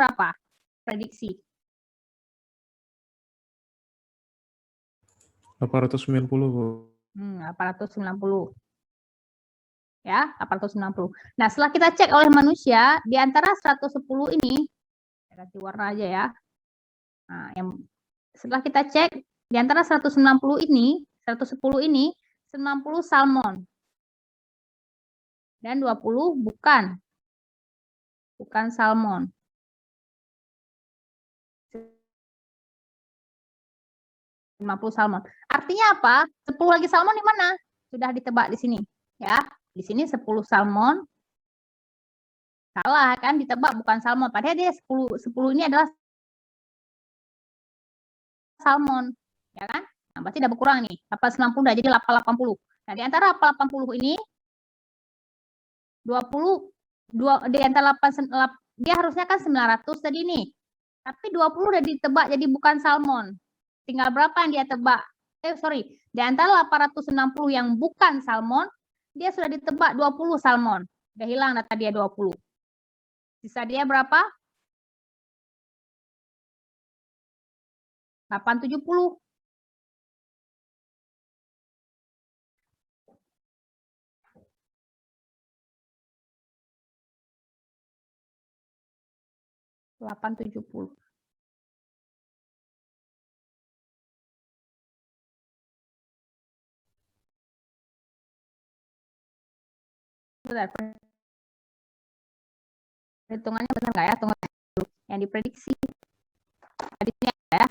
berapa? Prediksi. 890, Bu. 890. Ya, 890. Nah, setelah kita cek oleh manusia, di antara 110 ini, saya ganti warna aja ya. Nah, setelah kita cek, di antara 110 ini, 90 salmon. Dan 20 bukan salmon. 50 salmon. Artinya apa? 10 lagi salmon di mana? Sudah ditebak di sini, ya. Di sini 10 salmon. Salah kan, ditebak bukan salmon. Padahal dia 10 ini adalah salmon, ya kan? Nah, berarti udah berkurang nih. 890 udah jadi 880. Nah, di antara 880 ini 20 di antara 8 dia harusnya kan 900 tadi nih. Tapi 20 udah ditebak jadi bukan salmon. Tinggal berapa yang dia tebak? Di antara 860 yang bukan salmon, dia sudah ditebak 20 salmon. Udah hilang data dia 20. Sisa dia berapa? 870. Bentar, hitungannya benar nggak ya? Tunggu dulu. Yang diprediksi. Di sini ada ya.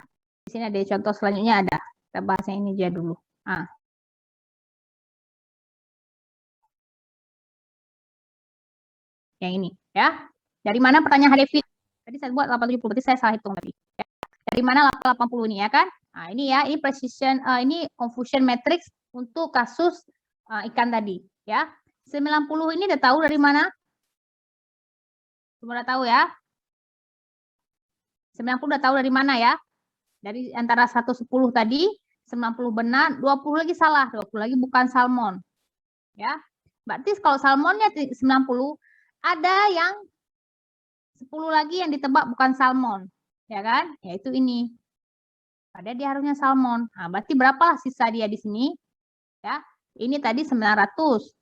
Di sini ada contoh selanjutnya ada. Kita bahas yang ini aja dulu. Yang ini ya. Dari mana pertanyaan Hadefi? Tadi saya buat 870, berarti saya salah hitung tadi. Ya. Dari mana 880 ini ya kan? Nah, ini ya, ini precision, ini confusion matrix untuk kasus ikan tadi ya. 90 ini udah tahu dari mana? Semua udah tahu ya? 90 udah tahu dari mana ya? Dari antara 110 tadi, 90 benar, 20 lagi salah, 20 lagi bukan salmon. Ya. Berarti kalau salmonnya 90, ada yang 10 lagi yang ditebak bukan salmon. Ya kan? Yaitu ini. Padahal dia harusnya salmon. Nah, berarti berapa sisa dia di sini? Ya. Ini tadi 900.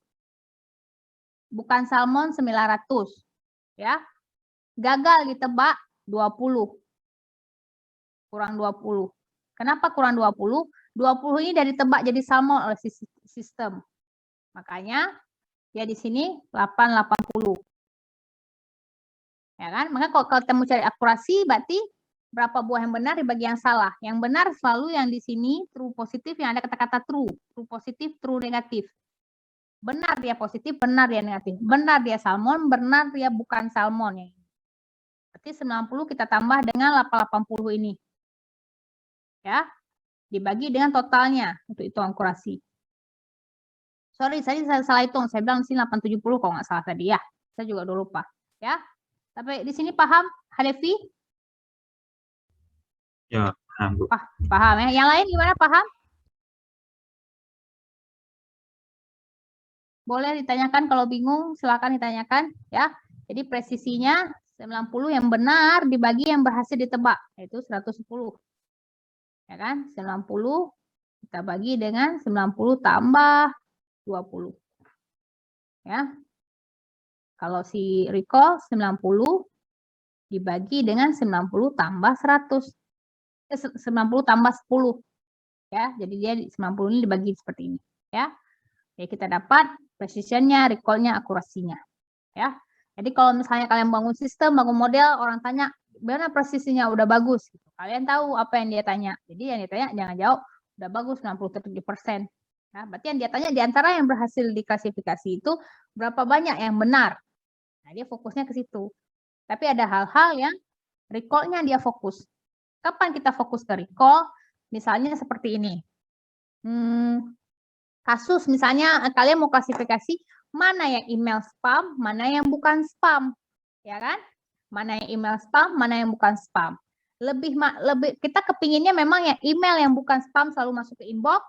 Bukan salmon 900. Ya. Gagal ditebak 20. Kurang 20. Kenapa kurang 20? 20 ini dari tebak jadi salmon oleh sistem. Makanya dia di sini 880. Ya kan? Maka kalau kita mau cari akurasi berarti berapa buah yang benar dibagi yang salah. Yang benar selalu yang di sini true positif, yang ada kata-kata true. True positif, true negatif. Benar dia positif, benar dia negatif. Benar dia salmon, benar dia bukan salmon. Berarti 90 kita tambah dengan 880 ini. Ya, dibagi dengan totalnya untuk itu akurasi. Sorry, saya salah hitung. Saya bilang di sini 870 kalau nggak salah tadi ya. Saya juga udah lupa. Ya, tapi di sini paham, Hadefi? Ya, paham, Bu. Paham ya. Yang lain gimana, paham? Boleh ditanyakan kalau bingung, silakan ditanyakan ya. Jadi presisinya 90 yang benar dibagi yang berhasil ditebak, yaitu 110. Ya kan? 90 kita bagi dengan 90 tambah 20. Ya. Kalau si recall 90 dibagi dengan 90 tambah 100. 90 tambah 10. Ya, jadi dia 90 ini dibagi seperti ini, ya. Jadi kita dapat precision-nya, recall-nya, akurasinya. Ya. Jadi kalau misalnya kalian bangun sistem, bangun model, orang tanya, "Mana presisinya?" Udah bagus gitu. Kalian tahu apa yang dia tanya. Jadi yang ditanya jangan jawab, "Udah bagus 67%." Nah, berarti yang dia tanya di antara yang berhasil diklasifikasi itu berapa banyak yang benar. Nah, dia fokusnya ke situ. Tapi ada hal-hal yang recall-nya dia fokus. Kapan kita fokus ke recall? Misalnya seperti ini. Kasus misalnya kalian mau klasifikasi mana yang email spam, mana yang bukan spam, ya kan? Mana yang email spam, mana yang bukan spam. Lebih kita kepinginnya memang yang email yang bukan spam selalu masuk ke inbox,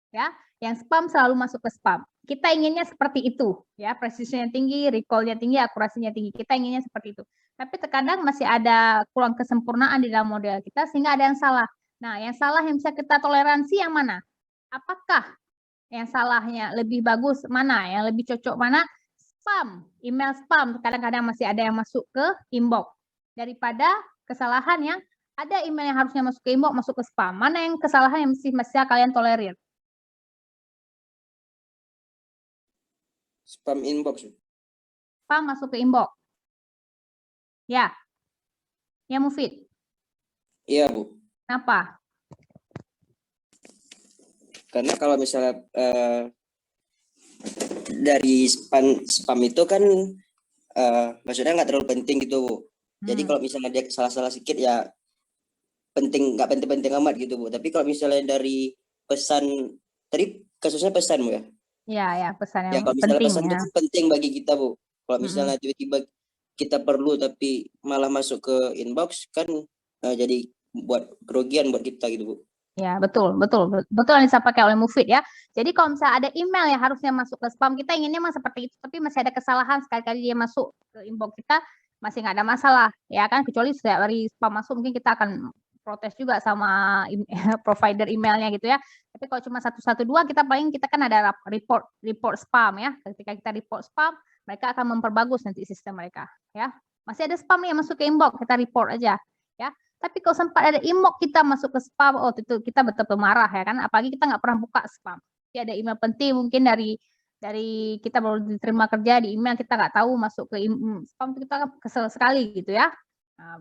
ya. Yang spam selalu masuk ke spam. kita inginnya seperti itu, ya, presisinya tinggi, recall-nya tinggi, akurasinya tinggi. Kita inginnya seperti itu. Tapi terkadang masih ada kurang kesempurnaan di dalam model kita sehingga ada yang salah. Nah, yang salah yang bisa kita toleransi yang mana? Apakah yang salahnya lebih bagus mana? Yang lebih cocok mana? Spam, email spam. Kadang-kadang masih ada yang masuk ke inbox. Daripada kesalahan yang ada email yang harusnya masuk ke inbox, masuk ke spam. Mana yang kesalahan yang masih kalian tolerir? Spam inbox. Spam masuk ke inbox. Ya. Ya, Mufid. Iya, Bu. Kenapa? Karena kalau misalnya dari spam itu kan maksudnya nggak terlalu penting gitu, Bu. Jadi kalau misalnya dia salah-salah sedikit ya nggak penting-penting amat gitu, Bu. Tapi kalau misalnya dari pesan, tadi kasusnya pesan, Bu ya? Ya, pesan Ya, yang kalau misalnya penting pesan itu ya. kan penting bagi kita, Bu. Kalau misalnya tiba-tiba kita perlu tapi malah masuk ke inbox kan jadi buat kerugian buat kita gitu, Bu. Ya, betul yang disampaikan oleh Mufid ya. Jadi kalau misalnya ada email yang harusnya masuk ke spam, kita inginnya memang seperti itu, tapi masih ada kesalahan sekali-kali dia masuk ke inbox kita, masih nggak ada masalah, ya kan? Kecuali setiap hari spam masuk, mungkin kita akan protes juga sama provider emailnya gitu ya. Tapi kalau cuma 112, kita kan ada report spam ya. Ketika kita report spam, mereka akan memperbagus nanti sistem mereka ya. Masih ada spam yang masuk ke inbox, kita report aja ya. Tapi kalau sempat ada inbox kita masuk ke spam, oh itu kita betul-betul marah ya kan. Apalagi kita nggak pernah buka spam. Jadi ada email penting mungkin dari kita baru diterima kerja di email, kita nggak tahu masuk ke spam, kita kesel sekali gitu ya. Nah,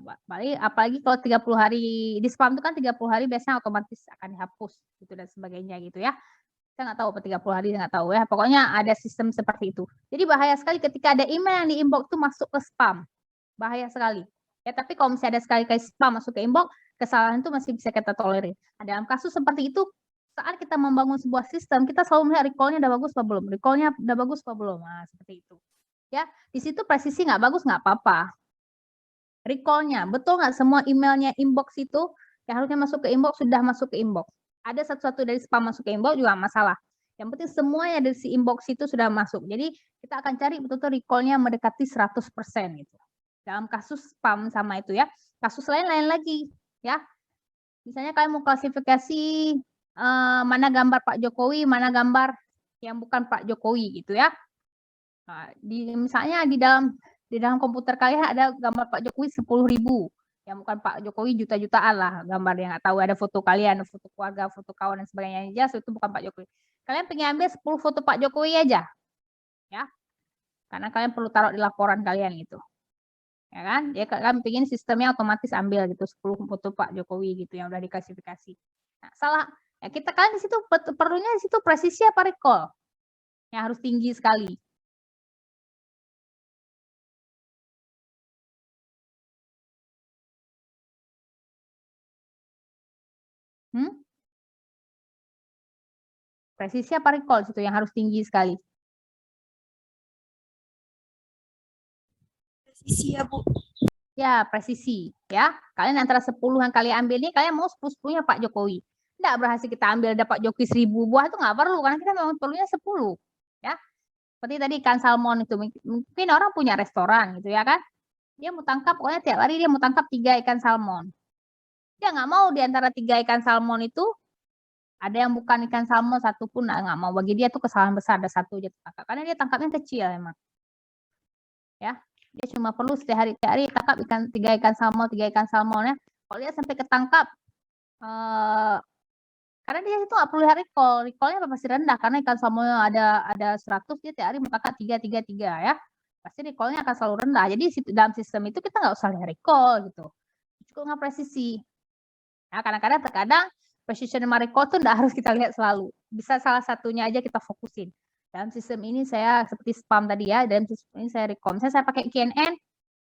apalagi kalau 30 hari di spam itu kan 30 hari biasanya otomatis akan dihapus gitu dan sebagainya gitu ya. Kita nggak tahu apa 30 hari, nggak tahu ya. Pokoknya ada sistem seperti itu. Jadi bahaya sekali ketika ada email yang di inbox itu masuk ke spam. Bahaya sekali. Ya, tapi kalau misalnya ada sekali-kali spam masuk ke inbox, kesalahan itu masih bisa kita tolerir. Nah, dalam kasus seperti itu, saat kita membangun sebuah sistem, kita selalu melihat recall-nya udah bagus apa belum, recall-nya udah bagus apa belum. Nah, seperti itu. Ya, di situ presisi nggak bagus nggak apa-apa. Recall-nya, betul nggak semua emailnya inbox itu yang harusnya masuk ke inbox sudah masuk ke inbox. Ada satu-satu dari spam masuk ke inbox juga masalah. Yang penting semuanya dari si inbox itu sudah masuk. Jadi kita akan cari betul-betul recall-nya mendekati 100% gitu. Dalam kasus spam sama itu ya. Kasus lain lagi ya. Misalnya kalian mau klasifikasi mana gambar Pak Jokowi, mana gambar yang bukan Pak Jokowi gitu ya. Nah, misalnya di dalam komputer kalian ada gambar Pak Jokowi 10.000, yang bukan Pak Jokowi juta-jutaan lah gambar yang nggak tahu, ada foto kalian, foto keluarga, foto kawan dan sebagainya, jelas itu bukan Pak Jokowi. Kalian pengen ambil 10 foto Pak Jokowi aja ya, karena kalian perlu taruh di laporan kalian gitu. Ya kan? Ya kalian pengen sistemnya otomatis ambil gitu 10 foto Pak Jokowi gitu yang udah diklasifikasi. Nah, salah. Ya kita kan di situ perlunya di situ presisi apa recall? Yang harus tinggi sekali. Presisi apa recall situ yang harus tinggi sekali? Presisi ya, Bu. Ya, presisi ya. Kalian antara 10 yang kalian ambil ini, kalian mau 10-10-nya Pak Jokowi. Enggak berhasil kita ambil dapat Jokowi 1000 buah itu nggak perlu, karena kita memang perlunya 10 ya. Seperti tadi ikan salmon itu, mungkin orang punya restoran gitu ya kan. Dia mau tangkap, pokoknya tiap hari dia mau tangkap 3 ikan salmon. Dia nggak mau di antara 3 ikan salmon itu ada yang bukan ikan salmon satu pun, nggak mau. Bagi dia tuh kesalahan besar, ada satu aja tangkap. Karena dia tangkapnya kecil emang. Ya, dia cuma perlu setiap hari tangkap 3 ikan salmon, 3 ikan salmon ya. Kalau dia sampai ketangkap, karena dia itu nggak perlu recall-nya pasti rendah, karena ikan salmonnya ada 100, dia tiap hari mau tangkap 3 ya. Pasti recall-nya akan selalu rendah. Jadi dalam sistem itu kita nggak usah lihat recall gitu. Cukup nggak presisi. Nah, kadang-kadang terkadang precision sama recall itu nggak harus kita lihat selalu. Bisa salah satunya aja kita fokusin. Dalam sistem ini saya seperti spam tadi ya, dalam sistem ini saya recall. Misalnya saya pakai KNN,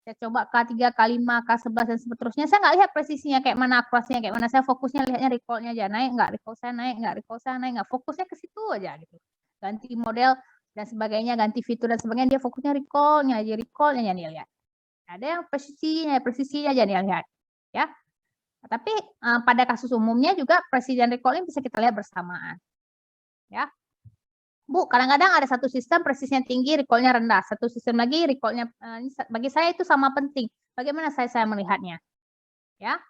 saya coba K3, K5, K11 dan seterusnya. Saya nggak lihat presisinya kayak mana, akurasinya kayak mana. Saya fokusnya lihatnya recall-nya aja, naik nggak, recall saya naik nggak, recall saya naik nggak. Fokusnya ke situ aja gitu. Ganti model dan sebagainya, ganti fitur dan sebagainya, dia fokusnya recall-nya aja, recall-nya jangan lihat. Ada yang presisinya jangan lihat ya. Tapi pada kasus umumnya juga presisi dan recall-nya bisa kita lihat bersamaan. Ya. Bu, kadang-kadang ada satu sistem presisinya tinggi, recall-nya rendah. Satu sistem lagi recall-nya, bagi saya itu sama penting. Bagaimana saya melihatnya? Ya.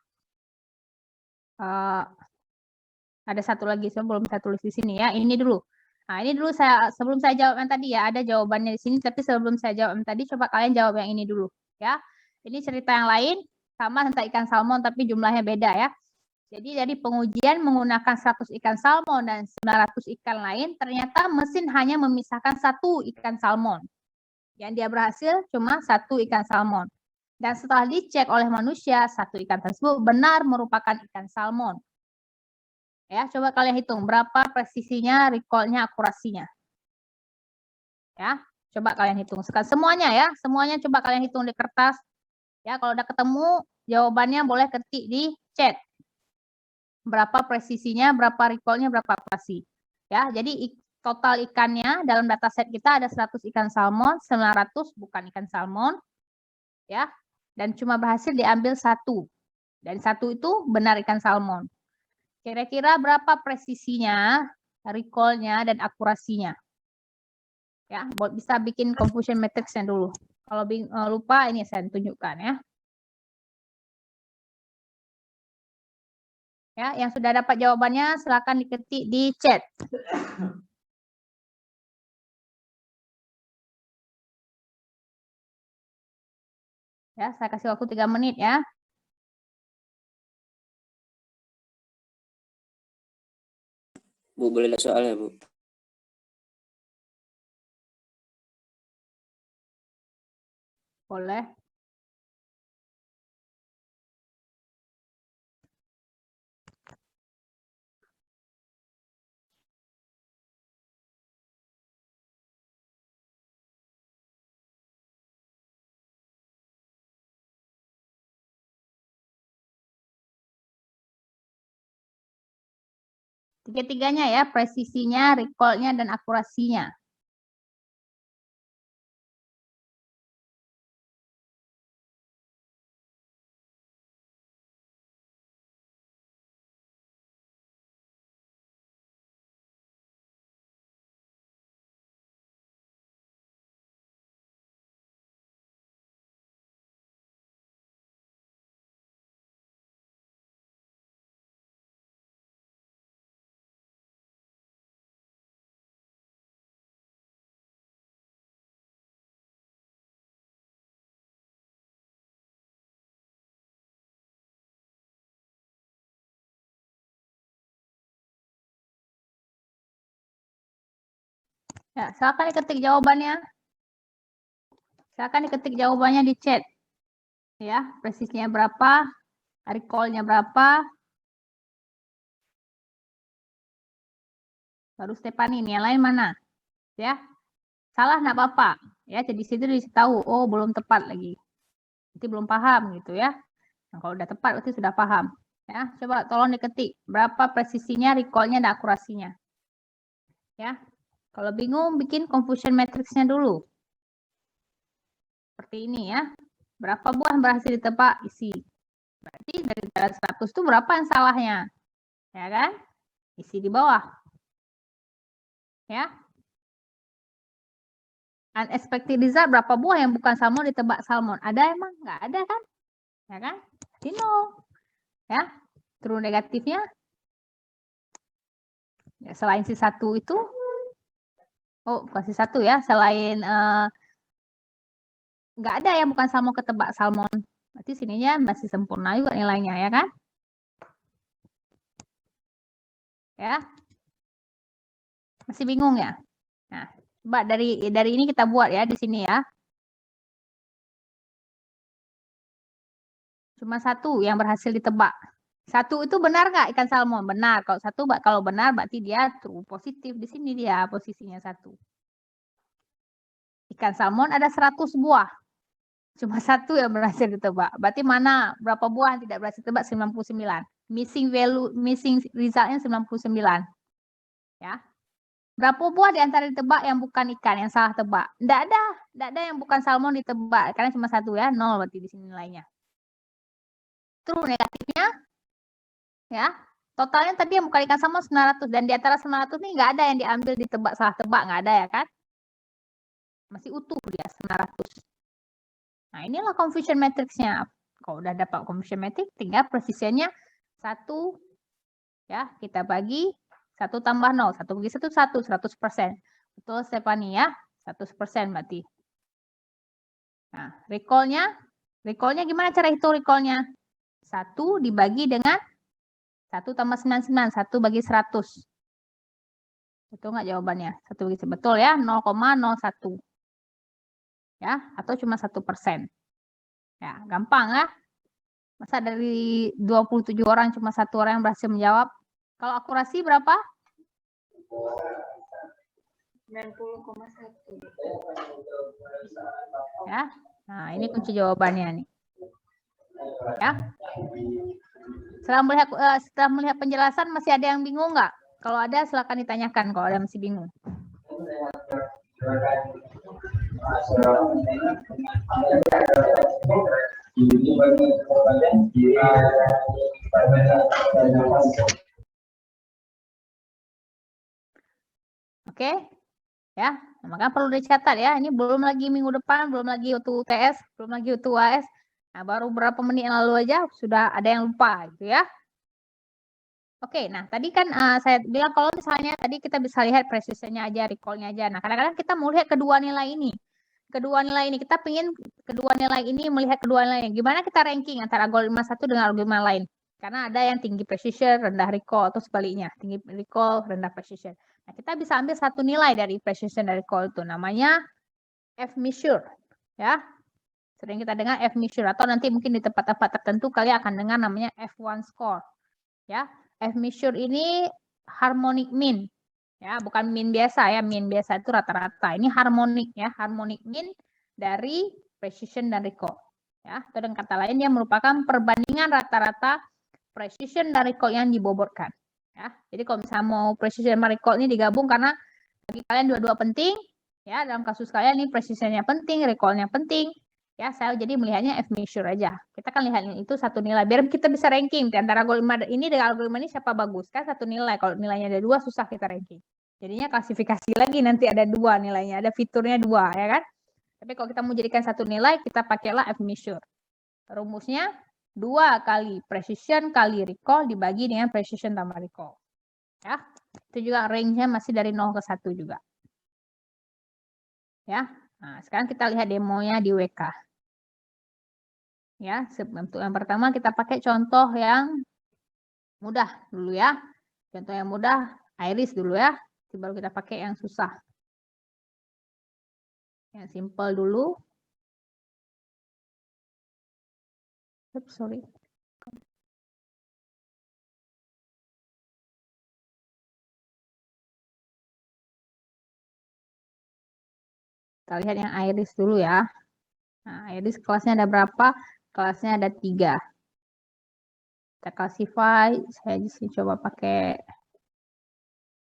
Ada satu lagi, saya belum saya tulis di sini ya. Ini dulu. Nah, ini dulu sebelum saya jawab yang tadi ya, ada jawabannya di sini. Tapi sebelum saya jawab yang tadi, coba kalian jawab yang ini dulu. Ya. Ini cerita yang lain, sama tentang ikan salmon, tapi jumlahnya beda ya. Jadi dari pengujian menggunakan 100 ikan salmon dan 900 ikan lain, ternyata mesin hanya memisahkan 1 ikan salmon. Yang dia berhasil cuma 1 ikan salmon. Dan setelah dicek oleh manusia, 1 ikan tersebut benar merupakan ikan salmon. Ya, coba kalian hitung berapa presisinya, recall-nya, akurasinya. Ya, coba kalian hitung. Semuanya ya, semuanya coba kalian hitung di kertas. Ya, kalau udah ketemu jawabannya boleh ketik di chat. Berapa presisinya, berapa recall-nya, berapa akurasi. Ya, jadi total ikannya dalam dataset kita ada 100 ikan salmon, 900 bukan ikan salmon. Ya, dan cuma berhasil diambil 1. Dan 1 itu benar ikan salmon. Kira-kira berapa presisinya, recall-nya, dan akurasinya? Ya, bisa bikin confusion matrix-nya dulu. Kalau lupa, ini saya tunjukkan ya. Ya, yang sudah dapat jawabannya silakan diketik di chat. Ya, saya kasih waktu 3 menit ya. Bu, boleh lihat soalnya, Bu. Boleh. Tiga-tiganya ya, presisinya, recall-nya, dan akurasinya. Ya, silakan diketik jawabannya. Silakan diketik jawabannya di chat. Ya, presisinya berapa, recall-nya berapa. Baru Stephanie nih, yang lain mana? Ya. Salah enggak apa-apa. Ya, jadi situ dikasih tahu, oh belum tepat lagi. Berarti belum paham gitu ya. Nah, kalau udah tepat berarti sudah paham. Ya, coba tolong diketik berapa presisinya, recall-nya, dan akurasinya. Ya. Kalau bingung bikin confusion matrix-nya dulu. Seperti ini ya. Berapa buah yang berhasil ditebak, isi. Berarti dari 100 itu berapa yang salahnya? Ya kan? Isi di bawah. Ya. Unexpected result berapa buah yang bukan salmon ditebak salmon? Ada emang? Nggak ada kan? Ya kan? No. Ya. True negatifnya. Ya, selain si 1 itu. Oh, bukan si 1 ya. Selain nggak ada yang bukan salmon ketebak salmon. Berarti sininya masih sempurna juga nilainya ya kan? Ya. Masih bingung ya? Nah, coba dari ini kita buat ya di sini ya. Cuma 1 yang berhasil ditebak. 1 itu benar nggak ikan salmon? Benar. Kalau 1 kalau benar berarti dia true positif. Di sini dia posisinya 1. Ikan salmon ada 100 buah. Cuma 1 yang berhasil ditebak. Berarti mana berapa buah yang tidak berhasil ditebak? 99. Missing resultnya 99. Ya. Berapa buah di antara ditebak yang bukan ikan, yang salah tebak? Enggak ada yang bukan salmon ditebak. Karena cuma 1 ya, 0 berarti di sini nilainya. True negatifnya. Ya. totalnya tadi yang kalikan sama 900, dan di antara 900 ini nggak ada yang diambil ditebak salah tebak, nggak ada ya kan? Masih utuh dia 900. Nah, inilah confusion matrix-nya. Kalau udah dapat confusion matrix, tinggal presisinya 1 ya, kita bagi 1 tambah 0, 1 bagi 1, 100%. Betul Stephanie ya, 100% berarti. Nah, recall-nya gimana cara hitung recall-nya? 1 dibagi dengan 1 tambah 99, 1 bagi 100. Betul nggak jawabannya? 1 bagi 1, betul ya, 0,01. Ya, atau cuma 1%. Ya, gampang ya. Masa dari 27 orang cuma 1 orang yang berhasil menjawab? Kalau akurasi berapa? 90,1. Ya. Nah, ini kunci jawabannya nih. Ya. Setelah melihat penjelasan masih ada yang bingung nggak? Kalau ada silakan ditanyakan kalau ada yang masih bingung. Oke, ya, maka perlu dicatat ya. Ini belum lagi minggu depan, belum lagi UTS, belum lagi UAS. Nah, baru berapa menit yang lalu aja sudah ada yang lupa, gitu ya. Oke, nah tadi kan saya bilang kalau misalnya tadi kita bisa lihat precision-nya aja, recall-nya aja. Nah, kadang-kadang kita mau lihat kedua nilai ini. Kedua nilai ini, kita ingin kedua nilai ini melihat kedua nilai. Gimana kita ranking antara algoritma satu dengan algoritma lain? Karena ada yang tinggi precision, rendah recall, atau sebaliknya. Tinggi recall, rendah precision. Nah, kita bisa ambil satu nilai dari precision dan recall itu. Namanya F-measure. Ya, sering kita dengar F-measure. Atau nanti mungkin di tempat-tempat tertentu kalian akan dengar namanya F1 score. Ya, F-measure ini harmonic mean. Ya, bukan mean biasa ya. Mean biasa itu rata-rata. Ini harmonic ya, harmonic mean dari precision dan recall. Ya, atau dengan kata lain dia merupakan perbandingan rata-rata precision dan recall yang dibobotkan. Ya, jadi kalau misalnya mau precision dan recall ini digabung karena bagi kalian dua-dua penting. Ya, dalam kasus kalian ini precisionnya penting, recall-nya penting. Ya, saya jadi melihatnya F-measure aja. Kita kan lihat itu satu nilai. Biar kita bisa ranking di antara algoritma ini dengan algoritma ini siapa bagus. Kan satu nilai. Kalau nilainya ada 2 susah kita ranking. Jadinya klasifikasi lagi nanti ada 2 nilainya. Ada fiturnya 2 ya kan. Tapi kalau kita mau jadikan satu nilai kita pakailah F-measure. Rumusnya 2 kali precision kali recall dibagi dengan precision tambah recall. Ya. Itu juga range-nya masih dari 0 ke 1 juga. Ya. Nah, sekarang kita lihat demonya di WK. Ya, untuk yang pertama kita pakai contoh yang mudah dulu ya. Contoh yang mudah, iris dulu ya. Baru kita pakai yang susah. Yang simple dulu. Oops, sorry. Kita lihat yang iris dulu ya. Nah, iris kelasnya ada berapa? Kelasnya ada 3. Kita classify, saya disini coba pakai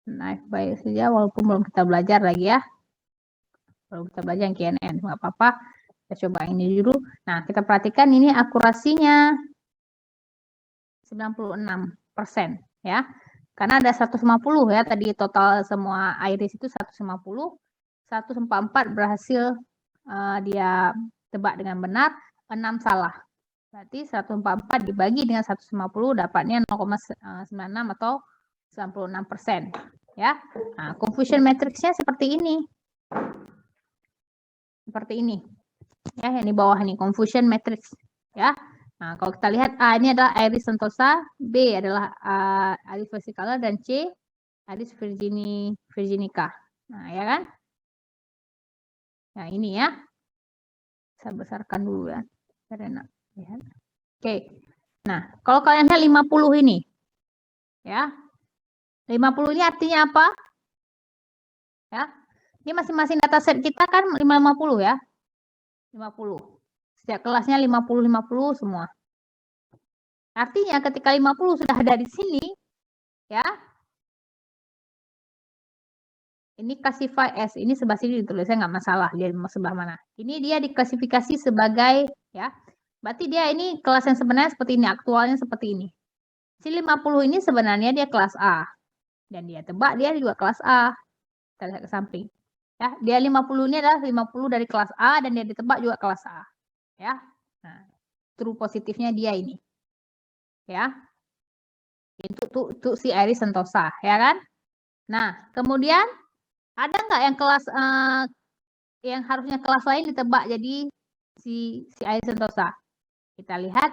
knife by saja, walaupun belum kita belajar lagi ya. Belum kita belajar yang KNN, nggak apa-apa. Kita coba ini dulu. Nah, kita perhatikan ini akurasinya 96% ya. Karena ada 150 ya, tadi total semua iris itu 150. 144 berhasil dia tebak dengan benar, 6 salah. Berarti 144 dibagi dengan 150 dapatnya 0,96 atau 96%. Ya. Nah, confusion matrix-nya seperti ini. Seperti ini. Ya, yang di bawah ini confusion matrix. Ya. Nah, kalau kita lihat A ini adalah Iris Sentosa, B adalah Iris versicolor, dan C Iris virginica. Nah, ya kan? Nah, ini ya. Saya besarkan dulu ya. Karena lihat. Oke. Nah, kalau kalian lihat 50 ini. Ya. 50 ini artinya apa? Ya. Ini masing-masing dataset kita kan 50 ya. 50. Setiap kelasnya 50 semua. Artinya ketika 50 sudah ada di sini, ya. Ini classify S, ini sebelah sini ditulisnya nggak masalah, dia mau sebelah mana. Ini dia diklasifikasi sebagai, ya, berarti dia ini kelas yang sebenarnya seperti ini, aktualnya seperti ini. Si 50 ini sebenarnya dia kelas A. Dan dia tebak dia juga kelas A. Kita lihat ke samping. Ya, dia 50 ini adalah 50 dari kelas A dan dia ditebak juga kelas A. Ya. Nah, true positifnya dia ini. Ya. Itu si Iris Sentosa, ya kan? Nah, kemudian ada nggak yang kelas yang harusnya kelas lain ditebak jadi si Iris Sentosa? Kita lihat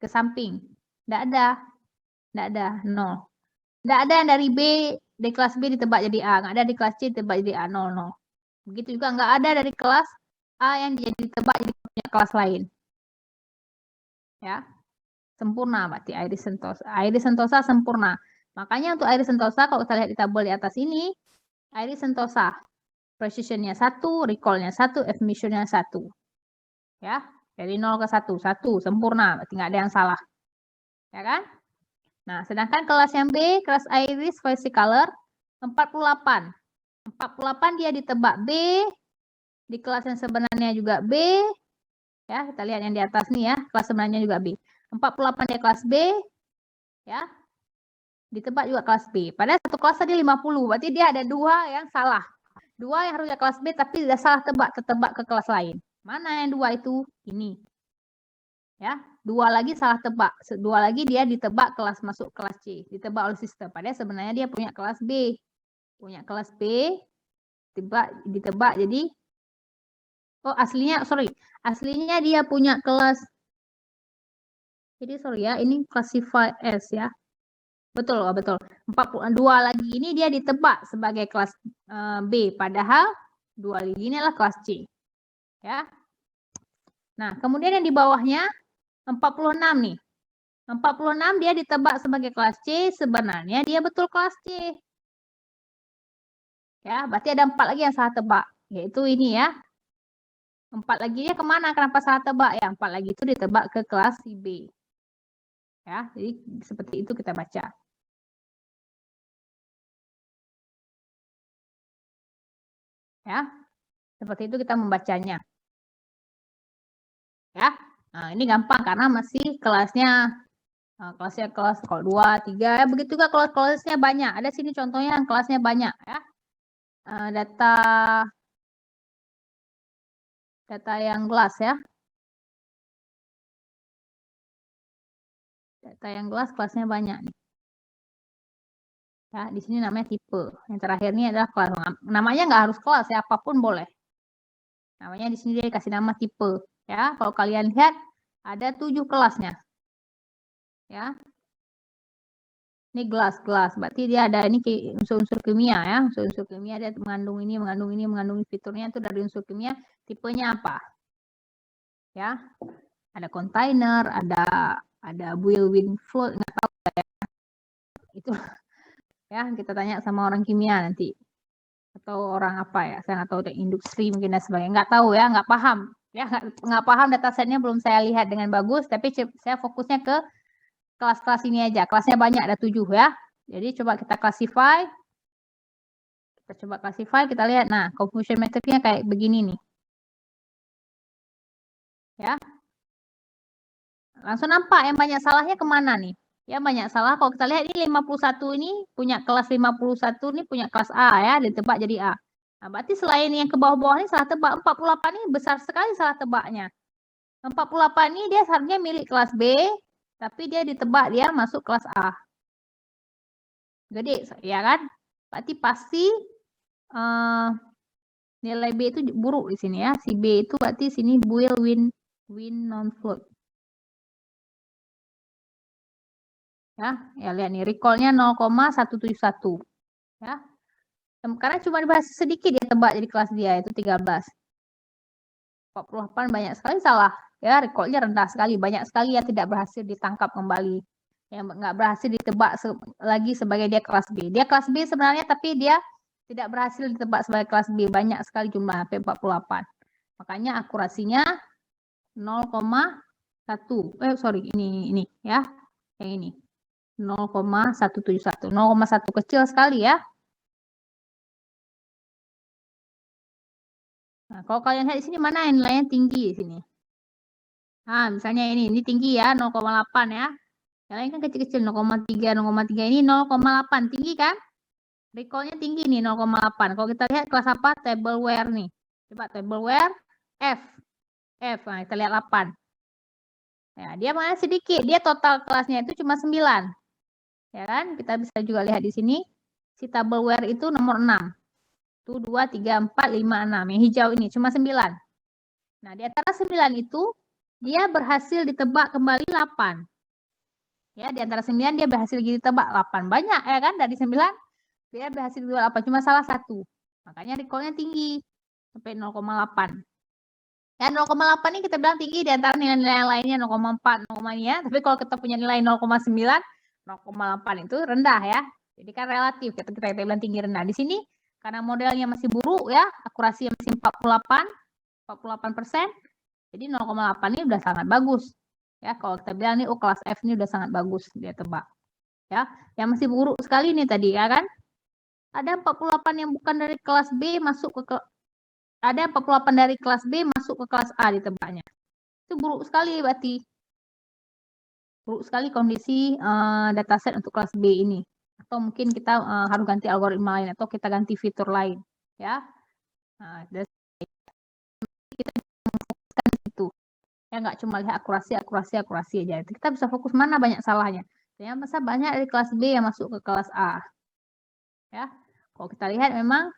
ke samping. Nggak ada, 0. Nggak ada yang dari B, dari kelas B ditebak jadi A. Nggak ada di kelas C ditebak jadi A, 0, 0. Begitu juga nggak ada dari kelas A yang jadi ditebak jadi punya kelas lain. Ya, sempurna berarti Iris Sentosa. Iris Sentosa sempurna. Makanya untuk Iris Sentosa, kalau kita lihat di tabel di atas ini, Iris Sentosa, precision-nya 1, recall-nya 1, emission-nya 1. Ya, dari 0 ke 1, 1 sempurna, berarti nggak ada yang salah. Ya kan? Nah, sedangkan kelas yang B, kelas Iris Versicolor, 48. 48 dia ditebak B, di kelas yang sebenarnya juga B. Ya, kita lihat yang di atas nih ya, kelas sebenarnya juga B. 48 dia kelas B, ya. Ditebak juga kelas B. Padahal satu kelas tadi 50, berarti dia ada 2 yang salah. 2 yang harusnya kelas B tapi sudah salah tebak, tertebak ke kelas lain. Mana yang 2 itu? Ini. Ya, 2 lagi salah tebak. 2 lagi dia ditebak kelas masuk kelas C, ditebak oleh sistem. Padahal sebenarnya dia punya kelas B. Punya kelas B, ditebak jadi aslinya dia punya kelas. Jadi sorry ya, ini classify S ya. Betul. 42 lagi ini dia ditebak sebagai kelas B, padahal 2 lagi ini adalah kelas C. Ya. Nah, kemudian yang di bawahnya 46 nih. 46 dia ditebak sebagai kelas C, sebenarnya dia betul kelas C. Ya, berarti ada 4 lagi yang salah tebak, yaitu ini ya. 4 lagi dia kemana? Kenapa salah tebak? Ya, 4 lagi itu ditebak ke kelas si B. Ya, jadi seperti itu kita baca. Ya, seperti itu kita membacanya. Ya, nah, ini gampang karena masih kelasnya kelas 2, 3 ya, begitu juga kelasnya banyak. Ada sini contohnya yang kelasnya banyak ya. Data yang gelas ya. Data yang gelas kelasnya banyak nih. Ya, di sini namanya tipe. Yang terakhir ini adalah kelas. Namanya nggak harus kelas ya, apapun boleh. Namanya di sini dia dikasih nama tipe. Ya, kalau kalian lihat ada 7 kelasnya. Ya. Ini gelas. Berarti dia ada ini unsur-unsur kimia ya. Unsur-unsur kimia dia mengandung ini, fiturnya itu dari unsur kimia. Tipenya apa? Ya. Ada kontainer, ada built-in float, nggak tahu ya. Itu ya, kita tanya sama orang kimia nanti. Atau orang apa ya, saya nggak tahu, industri mungkin dan sebagainya, nggak tahu ya, nggak paham ya, nggak paham, datasetnya belum saya lihat dengan bagus, tapi saya fokusnya ke kelas-kelas ini aja. Kelasnya banyak, ada 7 ya, jadi coba kita classify, kita lihat. Nah, confusion metricnya kayak begini nih ya, langsung nampak yang banyak salahnya kemana nih ya. Banyak salah kalau kita lihat ini 51 ini punya kelas 51 ini punya kelas A ya, ditebak jadi A. Nah, berarti selain yang ke bawah-bawah ini salah tebak, 48 ini besar sekali salah tebaknya. 48 ini dia seharusnya milik kelas B, tapi dia ditebak dia masuk kelas A. Gede, ya kan? Berarti pasti nilai B itu buruk di sini ya. Si B itu berarti sini built-in non-float. Ya lihat nih, recall-nya 0,171. Ya. Karena cuma dibahas sedikit dia tebak jadi kelas dia itu 13. 48 banyak sekali salah. Ya, recall-nya rendah sekali, banyak sekali yang tidak berhasil ditangkap kembali. Yang nggak berhasil ditebak lagi sebagai dia kelas B. Dia kelas B sebenarnya, tapi dia tidak berhasil ditebak sebagai kelas B. Banyak sekali jumlah, sampai 48. Makanya akurasinya 0,1. Ini ya. Yang ini. 0,171. 0,1 kecil sekali ya. Nah, kalau kalian lihat di sini mana yang nilainya tinggi di sini? Nah, misalnya ini tinggi ya, 0,8 ya. Yang lain kan kecil-kecil, 0,3, 0,3 ini 0,8, tinggi kan? Recall-nya tinggi nih, 0,8. Kalau kita lihat kelas apa? Tableware nih. Coba tableware, F. Nah, kita lihat 8. Ya, dia mana sedikit, dia total kelasnya itu cuma 9. Ya kan? Kita bisa juga lihat di sini, si tableware itu nomor 6. Itu 2, 3, 4, 5, 6. Yang hijau ini cuma 9. Nah, di antara 9 itu, dia berhasil ditebak kembali 8. Ya, di antara 9 dia berhasil ditebak 8. Banyak ya kan, dari 9 dia berhasil ditebak 8, cuma salah satu. Makanya recall-nya tinggi, sampai 0,8. Ya, 0,8 ini kita bilang tinggi di antara nilai-nilai yang lainnya 0,4, 0, ya. Tapi kalau kita punya nilai 0,9, 0,8 itu rendah ya. Jadi kan relatif, kita bilang tinggi rendah. Di sini karena modelnya masih buruk ya, akurasi masih 48%. Jadi 0,8 ini udah sangat bagus. Ya, kalau kita bilang nih, oh kelas F ini udah sangat bagus dia tebak. Ya, yang masih buruk sekali nih tadi ya kan. Ada 48 yang bukan dari kelas B masuk ke ada 48 dari kelas B masuk ke kelas A ditebaknya. Itu buruk sekali berarti. Buruk sekali kondisi dataset untuk kelas B ini. Atau mungkin kita harus ganti algoritma lain atau kita ganti fitur lain, ya. Nah, kita fokuskan itu. Ya nggak cuma lihat akurasi aja. Kita bisa fokus mana banyak salahnya. Ternyata banyak dari kelas B yang masuk ke kelas A. Ya. Kalau kita lihat memang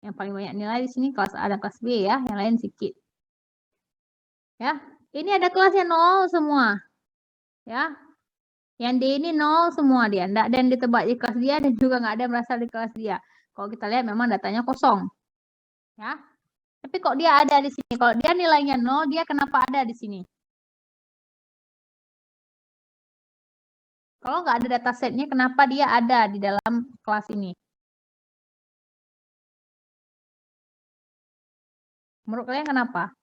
yang paling banyak nilai di sini kelas A dan kelas B ya, yang lain sedikit. Ya. Ini ada kelasnya 0 semua. Ya. Yang D ini 0 semua dia. Enggak ada yang ditebak di kelas dia dan juga nggak ada yang berasal di kelas dia. Kalau kita lihat memang datanya kosong. Ya. Tapi kok dia ada di sini? Kalau dia nilainya 0, dia kenapa ada di sini? Kalau nggak ada datasetnya, kenapa dia ada di dalam kelas ini? Menurut kalian kenapa?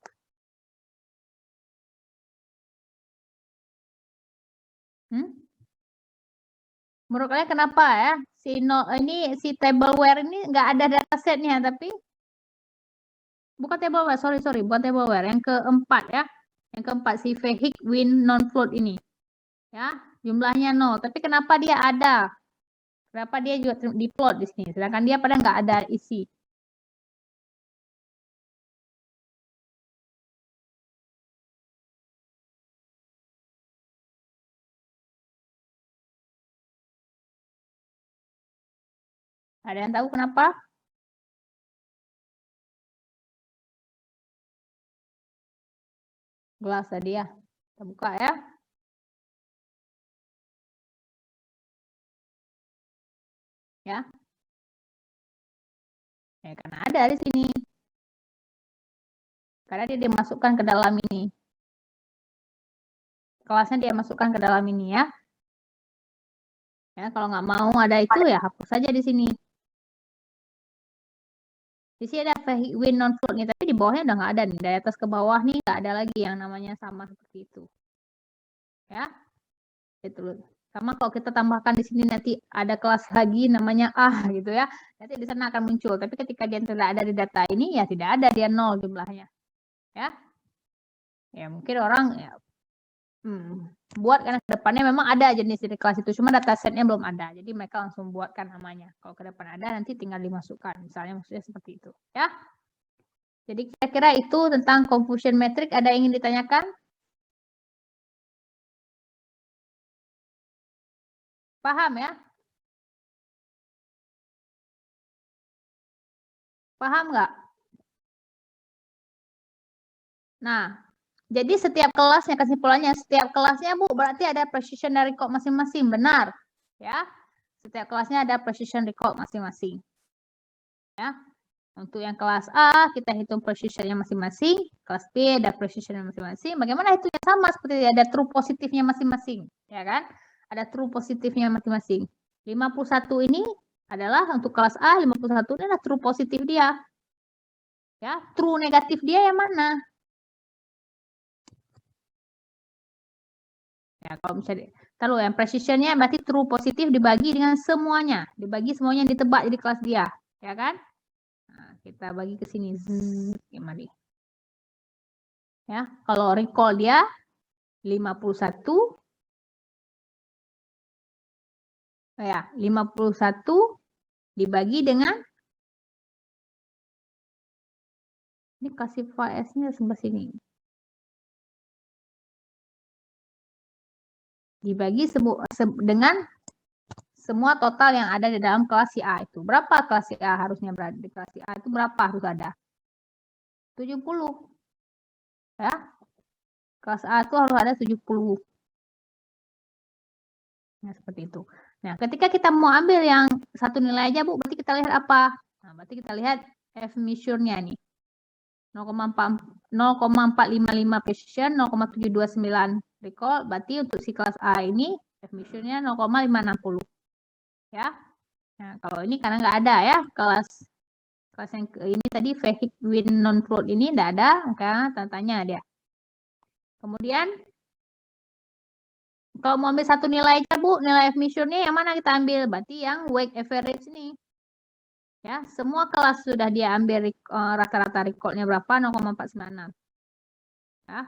Menurut kalian kenapa ya? Si tableware ini nggak ada datasetnya, tapi bukan tableware, sorry, bukan tableware. Yang keempat ya, yang keempat si vehic win non float ini, ya jumlahnya 0. Tapi kenapa dia ada? Kenapa dia juga diplot di sini? Sedangkan dia pada nggak ada isi. Ada yang tahu kenapa? Gelas tadi ya. Kita buka ya. Ya. Ya, karena ada di sini. Karena dia dimasukkan ke dalam ini. Kelasnya dia masukkan ke dalam ini ya. Ya, kalau nggak mau ada itu ya hapus saja di sini. Di sini ada win non float nih, tapi di bawahnya udah nggak ada nih. Dari atas ke bawah nih nggak ada lagi yang namanya sama seperti itu. Ya, itu. Sama kalau kita tambahkan di sini nanti ada kelas lagi namanya A gitu ya. Nanti di sana akan muncul. Tapi ketika dia tidak ada di data ini ya tidak ada, dia 0 jumlahnya. Ya. Ya mungkin orang ya buat karena kedepannya memang ada jenis dari kelas itu, cuma datasetnya belum ada, jadi mereka langsung buatkan namanya. Kalau ke depan ada nanti tinggal dimasukkan, misalnya maksudnya seperti itu ya. Jadi kira-kira itu tentang confusion metric. Ada yang ingin ditanyakan? Paham ya? Paham nggak? Nah, jadi setiap kelasnya, kesimpulannya setiap kelasnya Bu berarti ada precision dari record masing-masing, benar ya? Setiap kelasnya ada precision record masing-masing ya. Untuk yang kelas A kita hitung precisionnya masing-masing, kelas B ada precisionnya masing-masing. Bagaimana hitungnya? Sama seperti ada true positifnya masing-masing, ya kan? Ada true positifnya masing-masing. 51 ini adalah untuk kelas A, 51 ini adalah true positif dia. Ya, true negatif dia yang mana? Ya, kalau misalnya taruh yang precisionnya berarti true positif dibagi dengan semuanya, dibagi semuanya yang ditebak di kelas dia, ya kan? Nah, kita bagi ke sini. Gimana? Ya, kalau recall dia 51 Ya, 51 dibagi dengan, ini kasih S-nya sebelah sini. Dibagi dengan semua total yang ada di dalam kelas si A itu. Berapa kelas si A harusnya berada di kelas si A itu, berapa harus ada? 70. Ya. Kelas A itu harus ada 70. Nah, seperti itu. Nah, ketika kita mau ambil yang satu nilai aja, Bu, berarti kita lihat apa? Nah, berarti kita lihat F measure-nya nih. 0,455 precision, 0,729 recall. Berarti untuk si kelas A ini F measure-nya 0,560. Ya. Nah, kalau ini karena nggak ada ya, kelas yang ini tadi vehicle win non float ini nggak ada, maka tanya dia. Kemudian kalau mau ambil satu nilai aja, Bu, nilai F measure-nya yang mana kita ambil? Berarti yang weight average nih. Ya, semua kelas sudah dia ambil rata-rata recall-nya berapa? 0,496. Ya.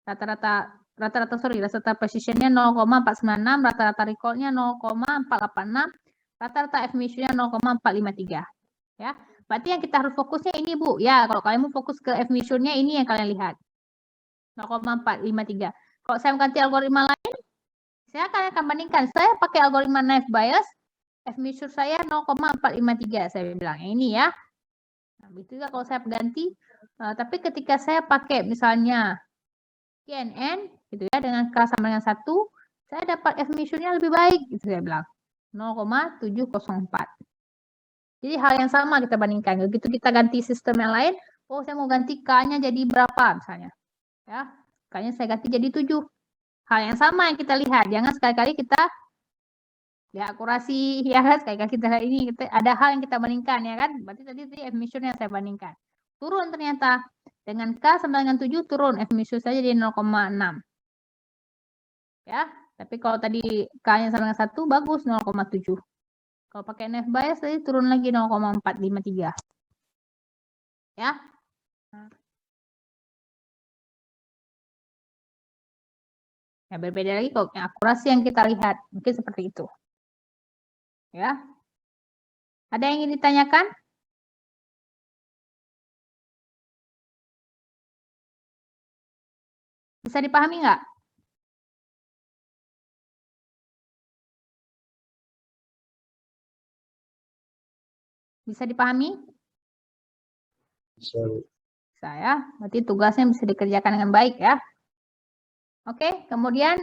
Rata-rata precision-nya 0,496, rata-rata recall-nya 0,486, rata-rata F measure-nya 0,453. Ya. Berarti yang kita harus fokusnya ini, Bu. Ya, kalau kalian mau fokus ke F measure-nya ini yang kalian lihat. 0,453. Kalau saya ganti algoritma lain, saya akan bandingkan. Saya pakai algoritma naive Bayes, F measure saya 0,453. Saya bilang ini ya. Nah, itu juga kalau saya ganti. Tapi ketika saya pakai misalnya CNN, gitu ya, dengan K sama dengan 1, saya dapat F measure-nya lebih baik. Gitu saya bilang. 0,704. Jadi hal yang sama kita bandingkan. Begitu kita ganti sistem yang lain, oh saya mau ganti K-nya jadi berapa misalnya. Ya, K-nya saya ganti jadi 7. Hal yang sama yang kita lihat. Jangan sekali-kali kita ya akurasi ya kan, sekali-kali kita ini ada hal yang kita bandingkan ya kan. Berarti tadi F measure-nya saya bandingkan. Turun ternyata. Dengan K sama dengan 7 turun F measure saja jadi 0,6. Ya, tapi kalau tadi K-nya sama dengan 1 bagus 0,7. Kalau pakai naive Bayes tadi turun lagi 0,453. Ya. Ya, berbeda lagi kalau yang akurasi yang kita lihat. Mungkin seperti itu. Ya. Ada yang ingin ditanyakan? Bisa dipahami nggak? Bisa dipahami? Bisa ya. Berarti tugasnya bisa dikerjakan dengan baik ya. Oke, kemudian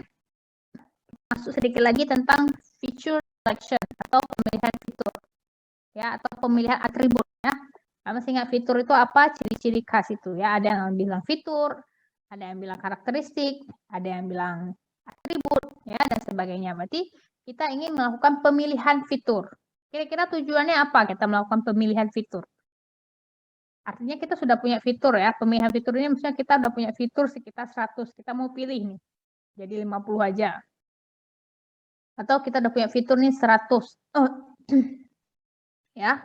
masuk sedikit lagi tentang feature selection atau pemilihan fitur. Ya, atau pemilihan atribut ya. Masih ingat fitur itu apa? Ciri-ciri khas itu ya. Ada yang bilang fitur, ada yang bilang karakteristik, ada yang bilang atribut ya dan sebagainya. Berarti kita ingin melakukan pemilihan fitur. Kira-kira tujuannya apa kita melakukan pemilihan fitur? Artinya kita sudah punya fitur ya. Pemilihan fitur ini misalnya kita sudah punya fitur sekitar 100. Kita mau pilih nih. Jadi 50 aja. Atau kita udah punya fitur nih 100. Ya.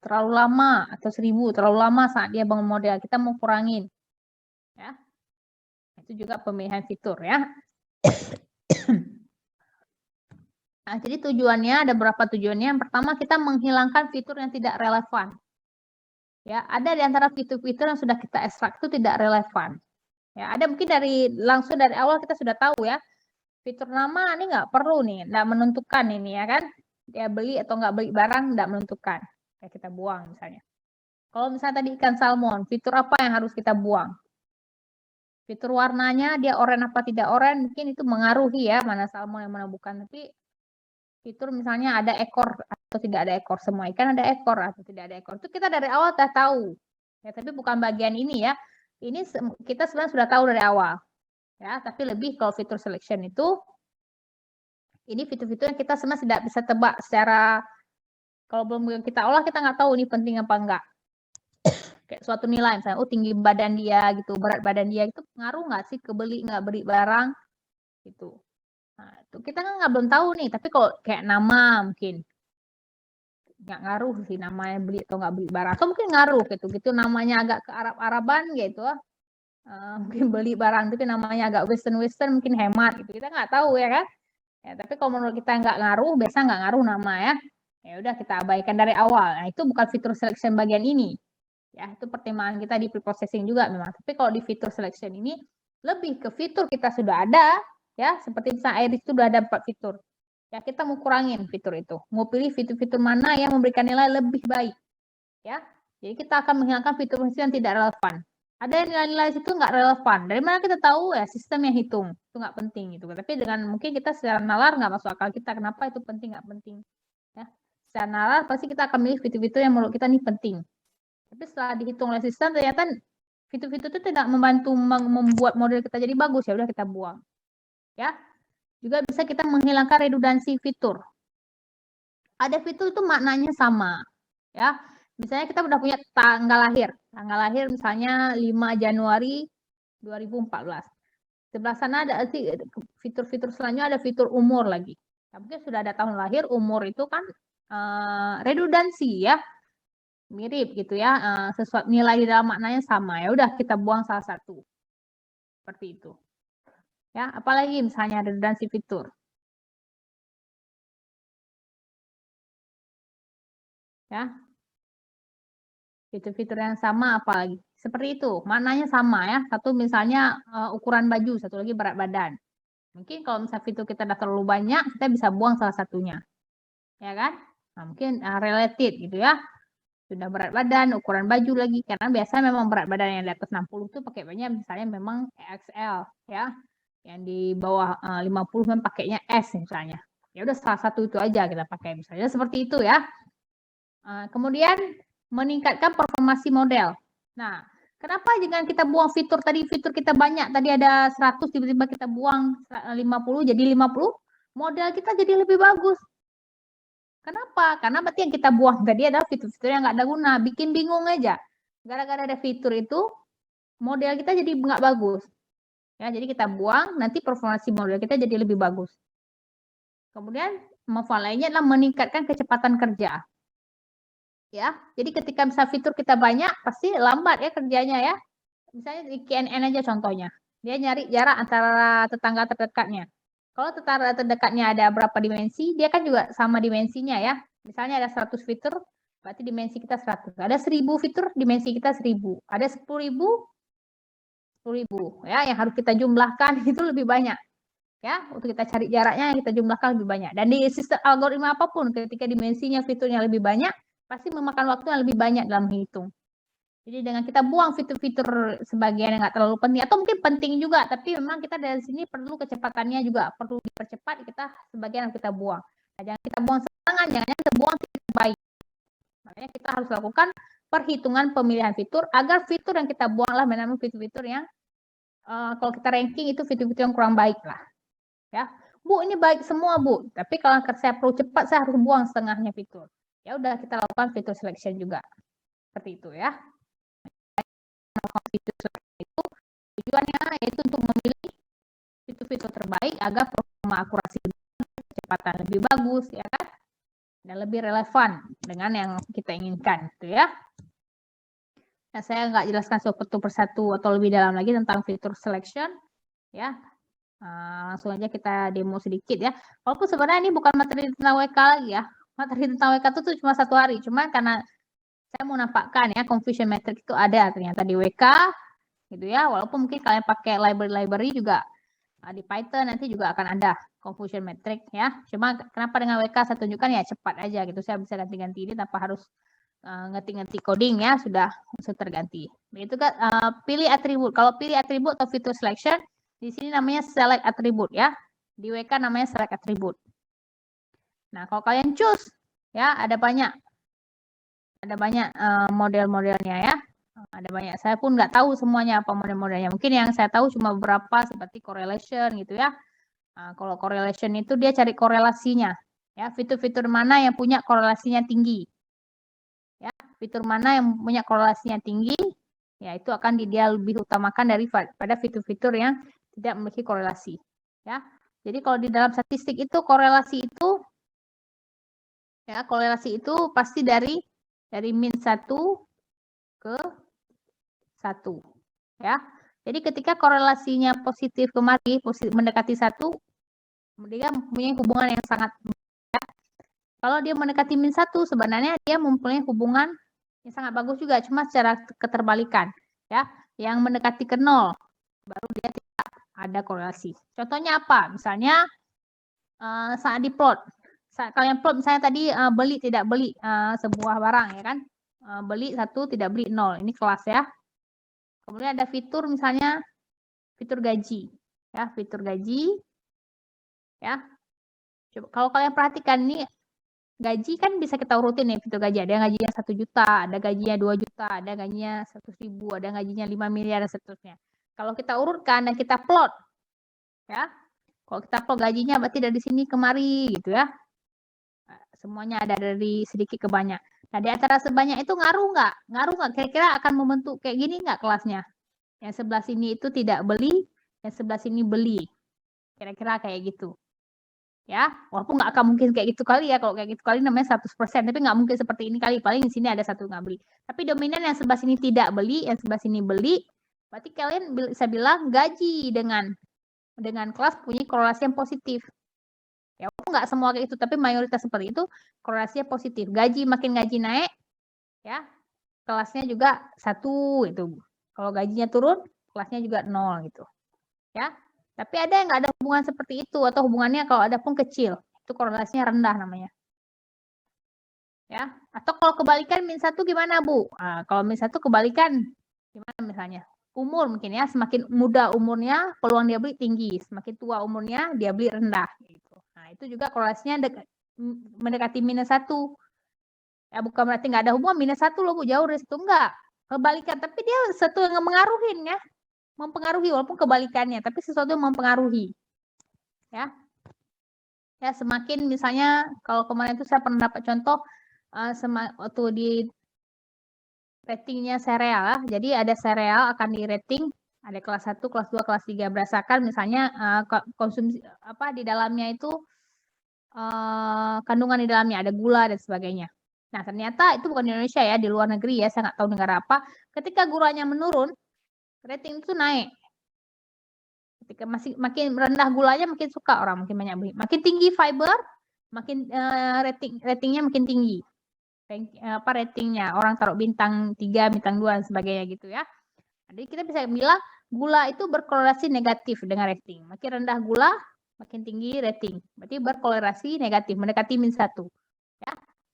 Terlalu lama atau 1000, terlalu lama saat dia bangun model. Kita mau kurangin. Ya. Itu juga pemilihan fitur ya. Nah, jadi tujuannya ada beberapa tujuannya. Yang pertama kita menghilangkan fitur yang tidak relevan. Ya, ada di antara fitur-fitur yang sudah kita ekstrak itu tidak relevan. Ya, ada mungkin langsung dari awal kita sudah tahu ya. Fitur nama ini nggak perlu nih, nggak menentukan ini ya kan. Dia beli atau nggak beli barang nggak menentukan. Kayak kita buang misalnya. Kalau misalnya tadi ikan salmon, fitur apa yang harus kita buang? Fitur warnanya dia oranye apa tidak oranye, mungkin itu mengaruhi ya mana salmon yang mana bukan. Tapi fitur misalnya ada ekor atau tidak ada ekor, semua ikan ada ekor atau tidak ada ekor, itu kita dari awal sudah tahu ya, tapi bukan bagian ini ya, ini kita sebenarnya sudah tahu dari awal ya, tapi lebih kalau fitur selection itu ini fitur-fitur yang kita sebenarnya tidak bisa tebak secara, kalau belum kita olah kita nggak tahu ini penting apa enggak. Kayak suatu nilai misalnya, oh tinggi badan dia gitu, berat badan dia itu pengaruh nggak sih ke beli nggak beli barang gitu. Nah, itu kita kan belum tahu nih, tapi kalau kayak nama mungkin nggak ngaruh sih namanya beli atau nggak beli barang, atau mungkin ngaruh gitu namanya agak ke Arab-Araban gitu, mungkin beli barang tapi namanya agak Western mungkin hemat gitu, kita nggak tahu ya kan. Ya, tapi kalau menurut kita nggak ngaruh, biasa nggak ngaruh nama ya. Ya udah kita abaikan dari awal. Nah, itu bukan fitur selection bagian ini. Ya, itu pertimbangan kita di preprocessing juga memang. Tapi kalau di fitur selection ini lebih ke fitur kita sudah ada, ya, seperti misalnya Iris itu sudah ada 4 fitur. Ya, kita mau kurangin fitur itu. Mau pilih fitur-fitur mana yang memberikan nilai lebih baik. Ya. Jadi kita akan menghilangkan fitur-fitur yang tidak relevan. Ada nilai-nilai situ nggak relevan. Dari mana kita tahu? Ya, sistem yang hitung. Itu nggak penting gitu. Tapi dengan mungkin kita secara nalar nggak masuk akal kita. Kenapa itu penting nggak penting? Ya. Secara nalar pasti kita akan milih fitur-fitur yang menurut kita ini penting. Tapi setelah dihitung oleh sistem ternyata fitur-fitur itu tidak membantu membuat model kita jadi bagus, ya udah kita buang. Ya. Juga bisa kita menghilangkan redundansi fitur. Ada fitur itu maknanya sama. Ya. Misalnya kita udah punya tanggal lahir misalnya 5 Januari 2014. Sebelah sana ada fitur-fitur selanjutnya ada fitur umur lagi. Ya, mungkin sudah ada tahun lahir, umur itu kan redundansi ya, mirip gitu ya, sesuatu nilai di dalam maknanya sama. Ya udah kita buang salah satu. Seperti itu. Ya, apalagi misalnya redundansi fitur. Ya. Fitur-fitur yang sama apalagi seperti itu, maknanya sama ya. Satu misalnya ukuran baju, satu lagi berat badan. Mungkin kalau misalnya fitur kita udah terlalu banyak, kita bisa buang salah satunya, ya kan? Nah, mungkin related gitu ya. Sudah berat badan, ukuran baju lagi, karena biasanya memang berat badan yang di atas 60 itu pakai banyak, misalnya memang XL ya. Yang di bawah 50 memang pakainya S misalnya. Ya udah salah satu itu aja kita pakai misalnya seperti itu ya. Kemudian meningkatkan performasi model. Nah, kenapa jangan kita buang fitur tadi, fitur kita banyak, tadi ada 100, tiba-tiba kita buang 50, jadi 50, model kita jadi lebih bagus. Kenapa? Karena berarti yang kita buang tadi adalah fitur-fitur yang nggak ada guna, bikin bingung aja. Gara-gara ada fitur itu, model kita jadi nggak bagus. Ya, jadi kita buang, nanti performasi model kita jadi lebih bagus. Kemudian, manfaat lainnya adalah meningkatkan kecepatan kerja. Ya, jadi ketika misalnya fitur kita banyak, pasti lambat ya kerjanya ya. Misalnya di KNN aja contohnya, dia nyari jarak antara tetangga terdekatnya. Kalau tetangga terdekatnya ada berapa dimensi, dia kan juga sama dimensinya ya. Misalnya ada 100 fitur, berarti dimensi kita 100. Ada 1000 fitur, dimensi kita 1000. Ada 10.000, 10.000 ya, yang harus kita jumlahkan itu lebih banyak. Ya, untuk kita cari jaraknya kita jumlahkan lebih banyak. Dan di sistem algoritma apapun, ketika dimensinya fiturnya lebih banyak, pasti memakan waktu yang lebih banyak dalam menghitung. Jadi dengan kita buang fitur-fitur sebagian yang nggak terlalu penting, atau mungkin penting juga, tapi memang kita dari sini perlu kecepatannya juga, perlu dipercepat, kita sebagian yang kita buang. Nah, jangan kita buang setengah, jangan kita buang fitur baik. Makanya kita harus lakukan perhitungan pemilihan fitur, agar fitur yang kita buang lah memang fitur-fitur yang kalau kita ranking itu fitur-fitur yang kurang baik lah. Ya, Bu ini baik semua Bu, tapi kalau saya perlu cepat, saya harus buang setengahnya fitur. Ya udah kita lakukan fitur selection juga, seperti itu ya. Fitur selection itu tujuannya yaitu untuk memilih fitur-fitur terbaik agar performa akurasi kecepatan lebih bagus ya kan, dan lebih relevan dengan yang kita inginkan itu ya. Nah, saya nggak jelaskan satu persatu atau lebih dalam lagi tentang fitur selection ya. Langsung aja kita demo sedikit ya. Walaupun sebenarnya ini bukan materi tentang WK lagi ya. Materi tentang WK itu cuma 1 hari. Cuma karena saya mau nampakkan ya, confusion metric itu ada ternyata di WK gitu ya. Walaupun mungkin kalian pakai library juga di Python nanti juga akan ada confusion metric ya. Cuma kenapa dengan WK saya tunjukkan ya cepat aja gitu. Saya bisa ganti-ganti ini tanpa harus ngetik-ngetik coding ya, sudah terganti. Begitu kan, pilih atribut. Kalau pilih atribut atau fitur selection, di sini namanya select attribute ya. Di WK namanya select attribute. Nah, kalau kalian choose ya, ada banyak model-modelnya ya. Ada banyak. Saya pun nggak tahu semuanya apa model-modelnya. Mungkin yang saya tahu cuma beberapa seperti correlation gitu ya. Kalau correlation itu dia cari korelasinya. Ya, fitur-fitur mana yang punya korelasinya tinggi. Ya, fitur mana yang punya korelasinya tinggi, ya itu akan dia lebih utamakan daripada fitur-fitur yang tidak memiliki korelasi ya. Jadi kalau di dalam statistik itu korelasi itu pasti dari min 1 ke 1 ya. Jadi ketika korelasinya positif kemari, mendekati 1, Dia mempunyai hubungan yang sangat, ya. Kalau dia mendekati min 1, sebenarnya dia mempunyai hubungan yang sangat bagus juga, cuma secara keterbalikan, ya. Yang mendekati ke 0, baru dia tidak ada korelasi. Contohnya apa? Misalnya saat diplot, saat kalian plot misalnya tadi beli tidak beli sebuah barang, ya kan? Beli 1, tidak beli 0. Ini kelas, ya. Kemudian ada fitur, misalnya fitur gaji, ya, fitur gaji, ya. Coba kalau kalian perhatikan nih, gaji kan bisa kita urutin nih fitur gaji. Ada yang gajinya 1 juta, ada gajinya 2 juta, ada gajinya 100.000, ada gajinya 5 miliar, dan seterusnya. Kalau kita urutkan dan kita plot, ya. Kalau kita plot gajinya berarti dari sini kemari, gitu ya. Semuanya ada dari sedikit ke banyak. Nah, di antara sebanyak itu ngaruh nggak? Ngaruh nggak? Kira-kira akan membentuk kayak gini nggak kelasnya? Yang sebelah sini itu tidak beli, yang sebelah sini beli. Kira-kira kayak gitu. Ya, walaupun nggak akan mungkin kayak gitu kali ya. Kalau kayak gitu kali namanya 100%, tapi nggak mungkin seperti ini kali. Paling di sini ada 1 nggak beli. Tapi dominan yang sebelah sini tidak beli, yang sebelah sini beli. Berarti kalian bisa bilang gaji dengan kelas punya korelasi yang positif. Ya, walaupun nggak semua kayak itu, tapi mayoritas seperti itu korelasinya positif. Makin gaji naik, ya, kelasnya juga 1 itu. Kalau gajinya turun, kelasnya juga 0 gitu. Ya. Tapi ada yang nggak ada hubungan seperti itu, atau hubungannya kalau ada pun kecil. Itu korelasinya rendah namanya. Ya. Atau kalau kebalikan min 1 gimana, Bu? Nah, kalau min 1 kebalikan gimana misalnya? Umur mungkin ya, semakin muda umurnya peluang dia beli tinggi, semakin tua umurnya dia beli rendah gitu. Nah, itu juga korelasinya mendekati minus 1. Ya, bukan berarti nggak ada hubungan minus 1 loh, Bu, jauh dari situ, enggak. Kebalikan, tapi dia satu yang mengaruhin ya. Mempengaruhi walaupun kebalikannya, tapi sesuatu yang mempengaruhi. Ya. Ya, semakin misalnya kalau kemarin itu saya pernah dapat contoh waktu di ratingnya sereal, jadi ada sereal akan di rating, ada kelas 1, kelas 2, kelas 3 berdasarkan misalnya konsumsi apa di dalamnya itu kandungan di dalamnya ada gula dan sebagainya. Nah, ternyata itu bukan di Indonesia ya, di luar negeri ya, saya nggak tahu negara apa. Ketika gulanya menurun, rating itu naik. Ketika makin rendah gulanya, makin suka orang, makin banyak beli. Makin tinggi fiber, makin ratingnya makin tinggi. Ratingnya orang taruh bintang 3, bintang 2 dan sebagainya gitu ya. Jadi kita bisa bilang gula itu berkorelasi negatif dengan rating. Makin rendah gula, makin tinggi rating. Berarti berkorelasi negatif, mendekati min 1. Ya.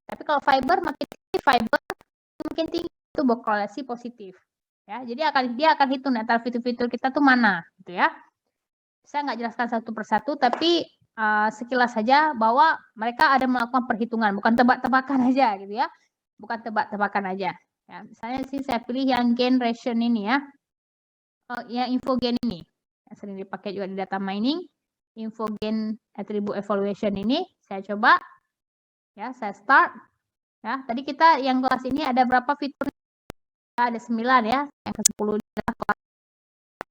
Tapi kalau fiber makin tinggi fiber, makin tinggi itu berkorelasi positif. Ya, jadi dia akan hitung antara fitur-fitur kita tuh mana, gitu ya. Saya nggak jelaskan satu persatu, tapi sekilas saja bahwa mereka ada melakukan perhitungan, bukan tebak-tebakan aja gitu ya, bukan tebak-tebakan aja. Ya, misalnya sih saya pilih yang gain ration ini ya, yang infogain ini, yang sering dipakai juga di data mining, infogain attribute evaluation ini, saya coba, ya, saya start, ya, tadi kita yang kelas ini ada berapa fitur? Ada 9 ya, yang ke-10 adalah kelas.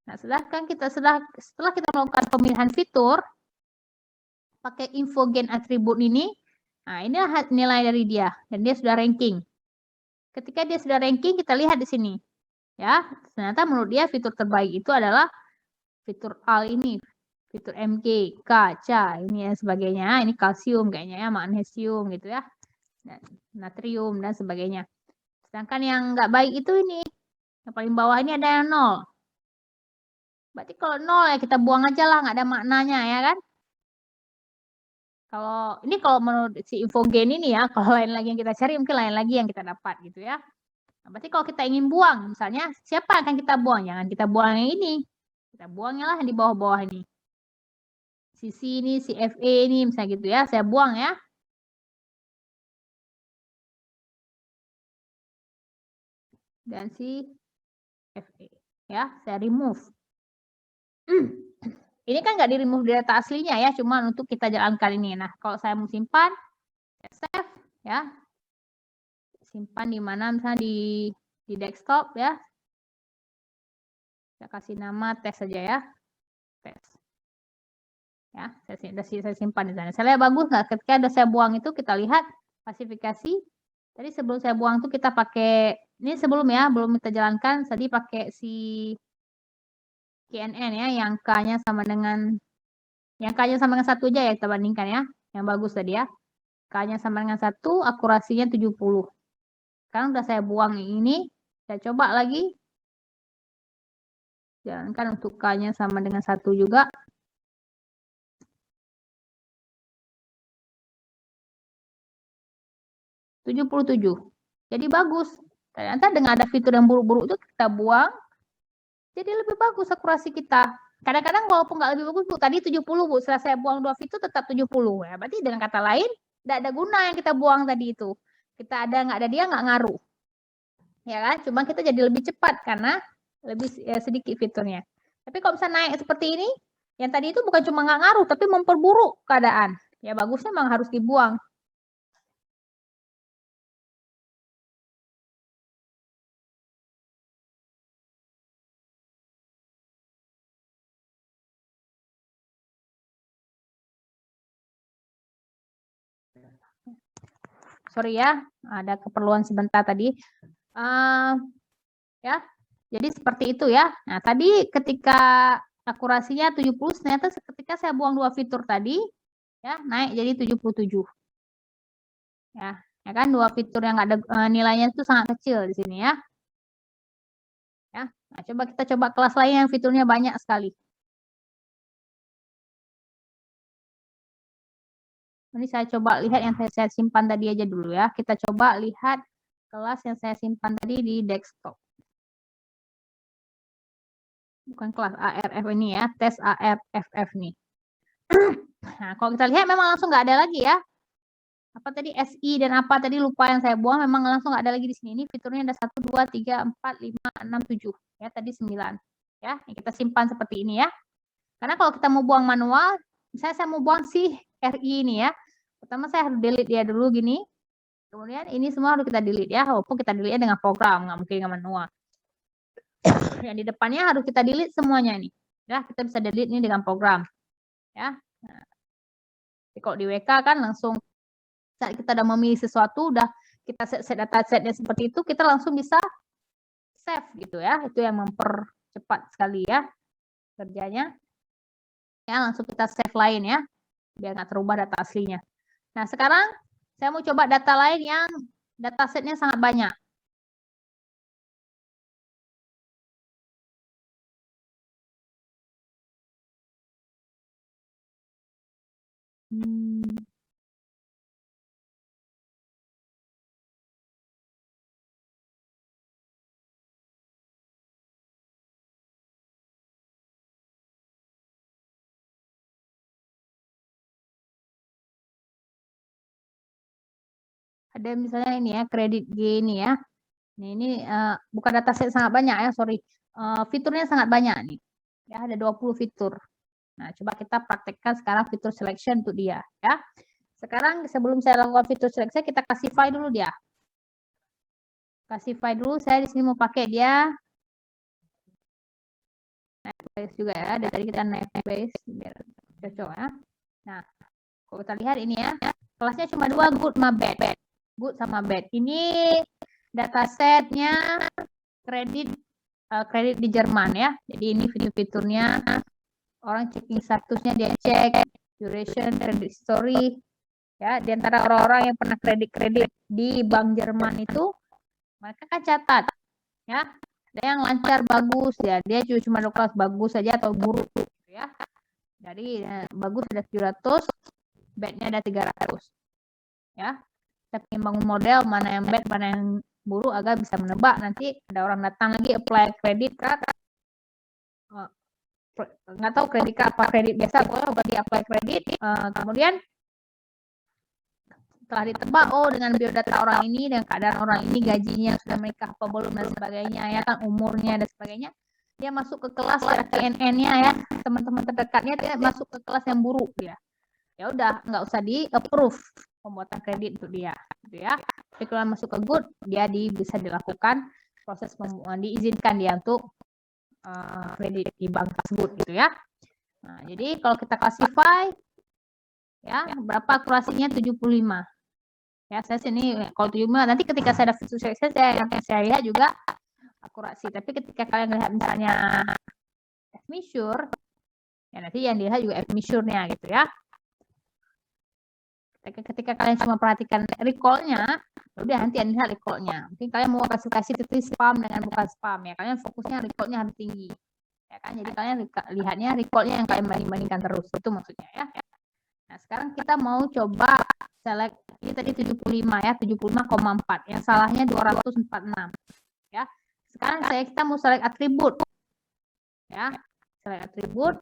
Nah, setelah kita melakukan pemilihan fitur pakai infogain atribut ini, nah inilah nilai dari dia dan dia sudah ranking. Ketika dia sudah ranking, kita lihat di sini. Ya, ternyata menurut dia fitur terbaik itu adalah fitur AL ini, fitur Mg, K, C, ini dan sebagainya. Ini kalsium kayaknya ya, magnesium gitu ya. Dan natrium dan sebagainya. Sedangkan yang nggak baik itu ini. Yang paling bawah ini ada yang 0. Berarti kalau 0 ya kita buang aja lah, nggak ada maknanya ya kan. Kalau menurut si infogain ini ya, kalau lain lagi yang kita cari mungkin lain lagi yang kita dapat gitu ya. Nah, berarti kalau kita ingin buang, misalnya siapa yang akan kita buang? Jangan kita buang yang ini. Kita buangnya lah yang di bawah-bawah ini. Si ini, si FE ini misalnya gitu ya, saya buang ya. Dan si FE ya, saya remove. Ini kan nggak di-remove di data aslinya ya, cuma untuk kita jalankan ini. Nah, kalau saya mau simpan, save ya. Simpan di mana? Misalnya di desktop ya. Saya kasih nama tes saja ya. Tes. Ya, saya simpan di sana. Saya lihat bagus nggak? Ketika ada saya buang itu, kita lihat klasifikasi. Tadi sebelum saya buang itu kita pakai, ini sebelum ya, belum kita jalankan, tadi pakai si KNN ya, yang K-nya sama dengan Yang K-nya sama dengan 1 aja ya kita bandingkan ya. Yang bagus tadi ya. K-nya sama dengan 1, akurasinya 70. Sekarang udah saya buang ini, saya coba lagi. Jangankan untuk K-nya sama dengan 1 juga. ,77. Jadi bagus. Ternyata dengan ada fitur yang buruk-buruk itu kita buang, jadi lebih bagus akurasi kita. Kadang-kadang walaupun nggak lebih bagus, Bu, tadi 70, Bu, setelah saya buang 2 fitur tetap 70. Ya, berarti dengan kata lain, tidak ada guna yang kita buang tadi itu. Kita ada, nggak ada dia, nggak ngaruh. Ya kan? Cuma kita jadi lebih cepat karena lebih sedikit fiturnya. Tapi kalau bisa naik seperti ini, yang tadi itu bukan cuma nggak ngaruh, tapi memperburuk keadaan. Ya bagusnya memang harus dibuang. Sorry ya, ada keperluan sebentar tadi. Ya, jadi seperti itu ya. Nah, tadi ketika akurasinya 70, ternyata ketika saya buang 2 fitur tadi, ya naik jadi 77. Ya kan 2 fitur yang ada nilainya itu sangat kecil di sini ya. Ya, nah, kita coba kelas lain yang fiturnya banyak sekali. Ini saya coba lihat yang saya simpan tadi aja dulu ya. Kita coba lihat kelas yang saya simpan tadi di desktop. Bukan kelas ARF ini ya, tes ARFF nih. Nah, kalau kita lihat memang langsung nggak ada lagi ya. Apa tadi SI dan apa tadi lupa yang saya buang, memang langsung nggak ada lagi di sini. Ini fiturnya ada 1, 2, 3, 4, 5, 6, 7. Ya, tadi 9. Ya, ini kita simpan seperti ini ya. Karena kalau kita mau buang manual, misalnya saya mau buang si RI ini ya. Pertama saya harus delete dia dulu gini. Kemudian ini semua harus kita delete ya, walaupun kita delete dengan program, nggak mungkin dengan manual. Yang di depannya harus kita delete semuanya nih. Ya, kita bisa delete ini dengan program. Ya. Nah, kalau di WK kan langsung saat kita udah memilih sesuatu, udah kita set datasetnya seperti itu, kita langsung bisa save gitu ya. Itu yang mempercepat sekali ya kerjanya. Ya, langsung kita save lain ya, biar nggak terubah data aslinya. Nah, sekarang saya mau coba data lain yang datasetnya sangat banyak. Ada misalnya ini ya, kredit G ini ya. Ini bukan dataset sangat banyak ya, sorry. Fiturnya sangat banyak nih. Ya, ada 20 fitur. Nah, coba kita praktekkan sekarang fitur selection untuk dia ya. Sekarang sebelum saya lakukan fitur selection, kita classify dulu dia. Classify dulu, saya di sini mau pakai dia naik base juga ya. Dari tadi kita naik base biar cocok ya. Nah, kalau kita lihat ini ya, kelasnya cuma 2, good sama bad. Good sama bad. Ini datasetnya kredit di Jerman ya. Jadi ini fitur-fiturnya, orang checking statusnya dia cek, duration, credit story. Ya, di antara orang-orang yang pernah kredit di Bank Jerman itu, mereka kan catat. Ya, ada yang lancar bagus ya, dia cuma ada kelas bagus saja atau buruk gitu ya. Dari bagus ada 700, badnya ada 300. Ya. Kita ingin bangun model mana yang bad, mana yang buruk agar bisa menebak. Nanti ada orang datang lagi apply kredit card, nggak tahu kredit card apa kredit biasa, kalau di apply kredit, kemudian setelah ditebak, oh dengan biodata orang ini, dengan keadaan orang ini, gajinya sudah menikah apa belum dan sebagainya ya kan, umurnya dan sebagainya, dia masuk ke kelas KNN-nya ya, teman-teman terdekatnya dia masuk ke kelas yang buruk dia. Ya udah nggak usah di approve pembuatan kredit untuk dia gitu ya. Tapi kalau masuk ke good, dia bisa dilakukan proses diizinkan dia untuk kredit di bank tersebut gitu ya. Nah, jadi kalau kita classify ya, berapa akurasinya? 75. Ya, saya sini kalau 75 nanti ketika saya ada fitur seleksi saya lihat juga akurasi. Tapi ketika kalian lihat misalnya measure Ya, nanti yang dilihat juga admission-nya gitu ya. Ketika kalian cuma perhatikan recall-nya, udah nanti yang dilihat recall-nya. Mungkin kalian mau kasih titik spam dengan bukan spam ya. Kalian fokusnya recall-nya harus tinggi. Ya kan? Jadi kalian lihatnya recall-nya yang kalian banding-bandingkan terus. Itu maksudnya ya. Nah, sekarang kita mau coba select ini tadi 75 ya, 75,4. Yang salahnya 246 ya. Sekarang kita mau select atribut. Ya. Select atribut.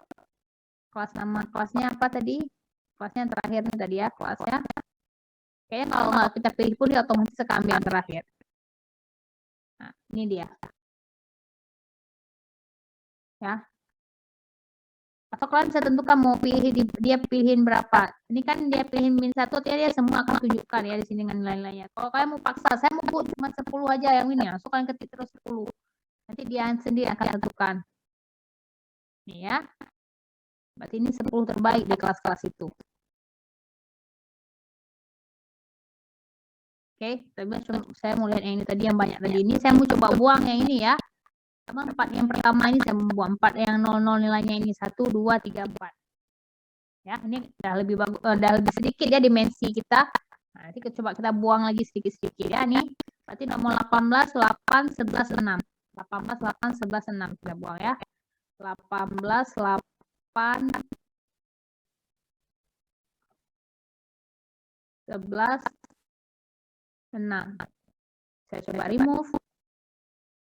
Kelas nama kelasnya apa tadi? Kelasnya yang terakhir nih tadi ya, kelasnya. Kayaknya kalau nggak kita pilih pun dia otomatis akan ambil yang terakhir. Nah, ini dia. Ya. Atau kalian bisa tentukan mau pilih dia pilihin berapa. Ini kan dia pilihin min 1, dia semua akan tunjukkan ya di sini dengan nilai-nilainya. Kalau kalian mau paksa, saya mau cuma 10 aja yang ini, langsung kalian ketik terus 10. Nanti dia sendiri akan tentukan. Nih ya. Berarti ini 10 terbaik di kelas-kelas itu. Oke, saya mau lihat yang ini tadi yang banyak tadi. Ini saya mau coba buang yang ini ya. Sama 4 yang pertama ini saya mau buang 4 yang 00 nilainya ini 1, 2, 3, 4. Ya, ini udah lebih bagus, udah lebih sedikit ya dimensi kita. Nah, nanti coba kita buang lagi sedikit-sedikit ya nih. Berarti nomor 18, 8, 11, 6. 18, 8, 11, 6 kita buang ya. 18, 8, 11, 6. Saya coba remove.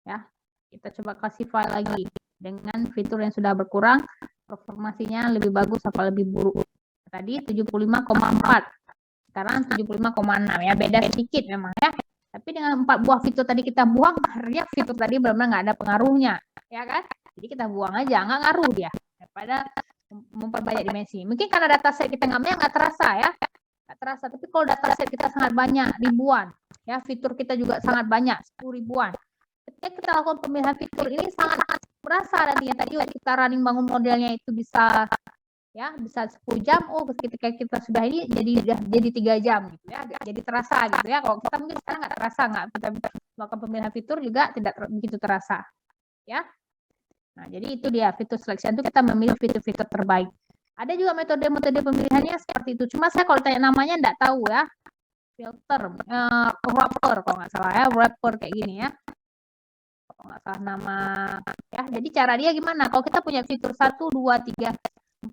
Ya, kita coba kasih file lagi. Dengan fitur yang sudah berkurang, performasinya lebih bagus apa lebih buruk. Tadi 75,4. Sekarang 75,6 ya. Beda sedikit memang ya. Tapi dengan 4 buah fitur tadi kita buang, akhirnya fitur tadi benar-benar nggak ada pengaruhnya. Ya kan? Jadi kita buang aja, nggak ngaruh dia. Daripada memperbanyak dimensi. Mungkin karena dataset kita nggak terasa ya. Nggak terasa. Tapi kalau dataset kita sangat banyak, ribuan. Ya, fitur kita juga sangat banyak, 10 ribuan. Ketika kita lakukan pemilihan fitur ini sangat berasa nantinya. Tadi kita running bangun modelnya itu bisa 10 jam. Oh, ketika kita sudah ini jadi 3 jam gitu ya. Jadi terasa gitu ya. Kalau kita mungkin sekarang nggak terasa, nggak kita melakukan pemilihan fitur juga tidak begitu terasa. Ya. Nah, jadi itu dia fitur selection itu kita memilih fitur-fitur terbaik. Ada juga metode-metode pemilihannya seperti itu. Cuma saya kalau tanya namanya nggak tahu ya. Filter, wrapper kalau nggak salah ya, wrapper kayak gini ya. Kalau nggak salah nama ya. Jadi cara dia gimana? Kalau kita punya fitur 1, 2, 3,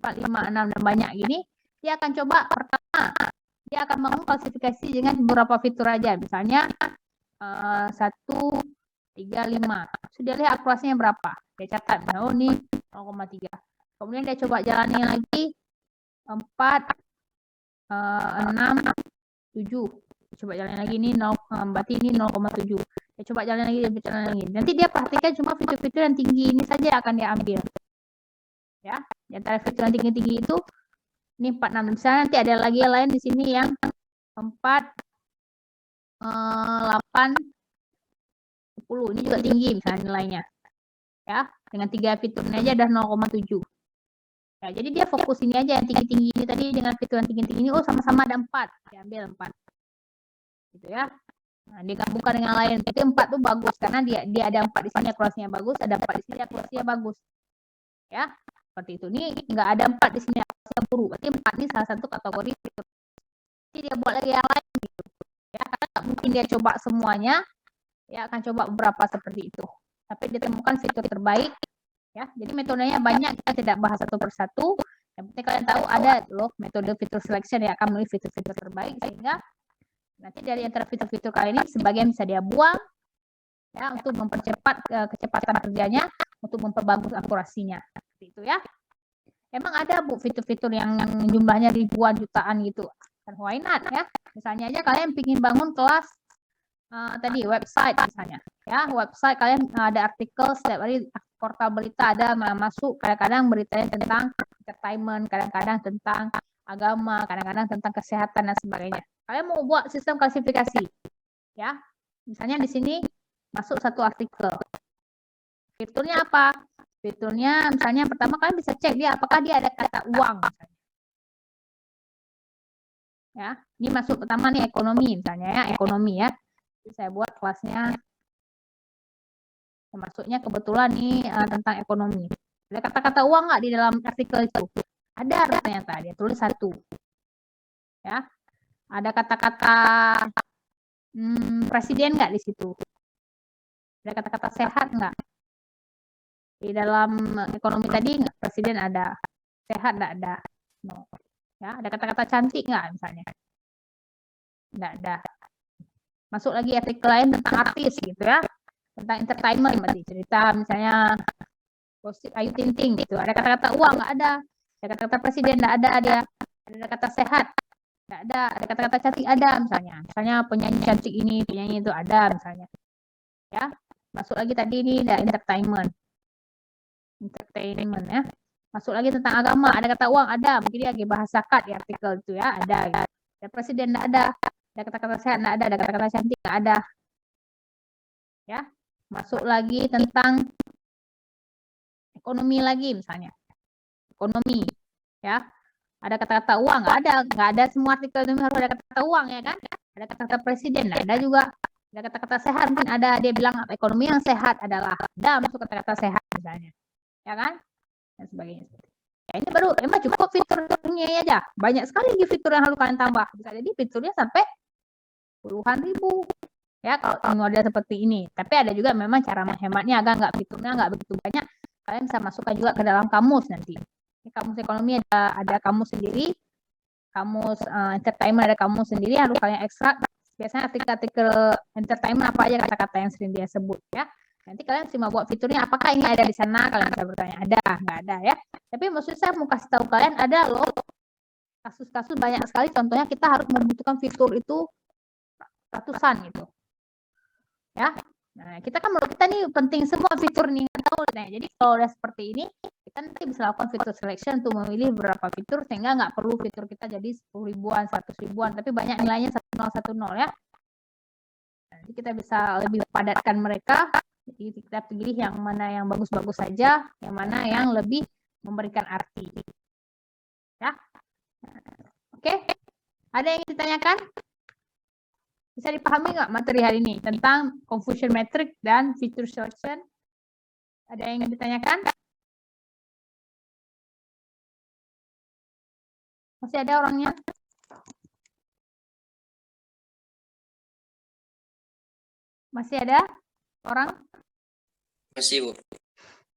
4, 5, 6 dan banyak gini, dia akan coba pertama dia akan bangun klasifikasi dengan beberapa fitur aja. Misalnya 1, 3, 5. Sudah lihat akurasinya berapa? Dia catat, oh ini 0,3. Kemudian dia coba jalani lagi 4, 6, 7. Coba jalan lagi ini berarti ini 0,7. Ya, coba jalan lagi. Nanti dia perhatikan cuma fitur-fitur yang tinggi ini saja akan dia ambil. Ya, di antara fitur yang tinggi-tinggi itu ini 4, 6. Misalnya nanti ada lagi yang lain di sini yang 4, 8, 10. Ini juga tinggi misalnya nilainya. Ya, dengan 3 fitur ini aja udah 0,7. Ya, jadi dia fokus ini aja yang tinggi-tinggi ini tadi dengan fitur yang tinggi-tinggi ini, oh sama-sama ada 4. Diambil 4. Gitu ya. Nah, digabungkan dengan lain. Tapi 4 tuh bagus karena dia ada 4 di sini akurasinya bagus, ada 4 di sini akurasinya bagus. Ya, seperti itu. Ini enggak ada 4 di sini akurasinya buruk. Berarti 4 ini salah satu kategori fitur. Jadi dia buat lagi yang lain gitu. Ya, karena enggak mungkin dia coba semuanya. Ya, akan coba beberapa seperti itu. Tapi dia temukan fitur terbaik. Ya, jadi metodenya banyak, kita tidak bahas satu persatu. Yang penting kalian tahu ada loh metode fitur selection yang akan memilih fitur-fitur terbaik sehingga nanti dari antara fitur-fitur kali ini sebagian bisa dia buang ya untuk mempercepat kecepatan kerjanya, untuk memperbagus akurasinya. Seperti itu ya. Emang ada Bu fitur-fitur yang jumlahnya ribuan jutaan gitu. Dan why not ya? Misalnya aja kalian ingin bangun kelas tadi website misalnya. Ya, website kalian ada artikel setiap hari portal berita ada masuk, kadang-kadang beritanya tentang entertainment, kadang-kadang tentang agama, kadang-kadang tentang kesehatan dan sebagainya. Kalian mau buat sistem klasifikasi, ya. Misalnya di sini masuk satu artikel. Fiturnya apa? Fiturnya misalnya pertama kalian bisa cek dia apakah dia ada kata uang. Misalnya. Ya, ini masuk pertama nih ekonomi misalnya ya, ekonomi ya. Jadi saya buat kelasnya. Masuknya kebetulan nih tentang ekonomi. Ada kata-kata uang nggak di dalam artikel itu? Ada ternyata, dia tulis 1. Ya. Ada kata-kata presiden nggak di situ? Ada kata-kata sehat nggak? Di dalam ekonomi tadi presiden ada, sehat nggak ada? No. Ya, ada kata-kata cantik nggak misalnya? Nggak ada. Masuk lagi artikel lain tentang artis gitu ya, tentang entertainment berarti cerita misalnya Ayu Ting Ting gitu. Ada kata-kata uang nggak ada. Ada kata-kata presiden nggak ada dia. Ada kata sehat nggak ada. Ada kata-kata cantik ada misalnya. Misalnya penyanyi cantik ini, penyanyi itu ada misalnya. Ya, masuk lagi tadi ini ada entertainment ya. Masuk lagi tentang agama, ada kata uang ada. Mungkin dia lagi bahasa zakat di artikel itu ya, ada. Ada presiden nggak ada. Ada kata-kata sehat nggak ada. Ada kata-kata cantik nggak ada. Ya, masuk lagi tentang ekonomi lagi misalnya. Ekonomi, ya. Ada kata-kata uang nggak ada semua artikel ini harus ada kata-kata uang ya kan? Ada kata-kata presiden, ada juga ada kata-kata sehat mungkin ada dia bilang ekonomi yang sehat adalah ada masuk kata-kata sehat misalnya, ya kan? Dan sebagainya. Ya, ini baru emang cukup fiturnya aja. Banyak sekali fitur yang harus kalian tambah. Bisa jadi fiturnya sampai puluhan ribu. Ya kalau model seperti ini. Tapi ada juga memang cara menghematnya agak nggak fiturnya nggak begitu banyak. Kalian bisa masukkan juga ke dalam kamus nanti. Ini kamus ekonomi ada kamus sendiri. Kamus entertainment ada kamus sendiri harus kalian ekstrak. Biasanya artikel-artikel entertainment apa aja kata-kata yang sering dia sebut ya. Nanti kalian cuma buat fiturnya apakah ini ada di sana, kalian bisa bertanya ada, nggak ada ya. Tapi maksud saya mau kasih tahu kalian ada loh kasus-kasus banyak sekali contohnya kita harus membutuhkan fitur itu ratusan gitu. Ya. Nah, kita nih penting semua fitur nih nggak tahu nah. Jadi kalau udah seperti ini, kita nanti bisa lakukan fitur selection untuk memilih beberapa fitur sehingga nggak perlu fitur kita jadi 10 ribuan, 100 ribuan, tapi banyak nilainya 1010 ya. Nanti kita bisa lebih padatkan mereka. Jadi kita pilih yang mana yang bagus-bagus saja, yang mana yang lebih memberikan arti. Ya. Oke. Ada yang ditanyakan? Bisa dipahami nggak materi hari ini tentang confusion metric dan feature selection? Ada yang ingin ditanyakan? Masih ada orangnya? Masih ada orang? Masih, Bu.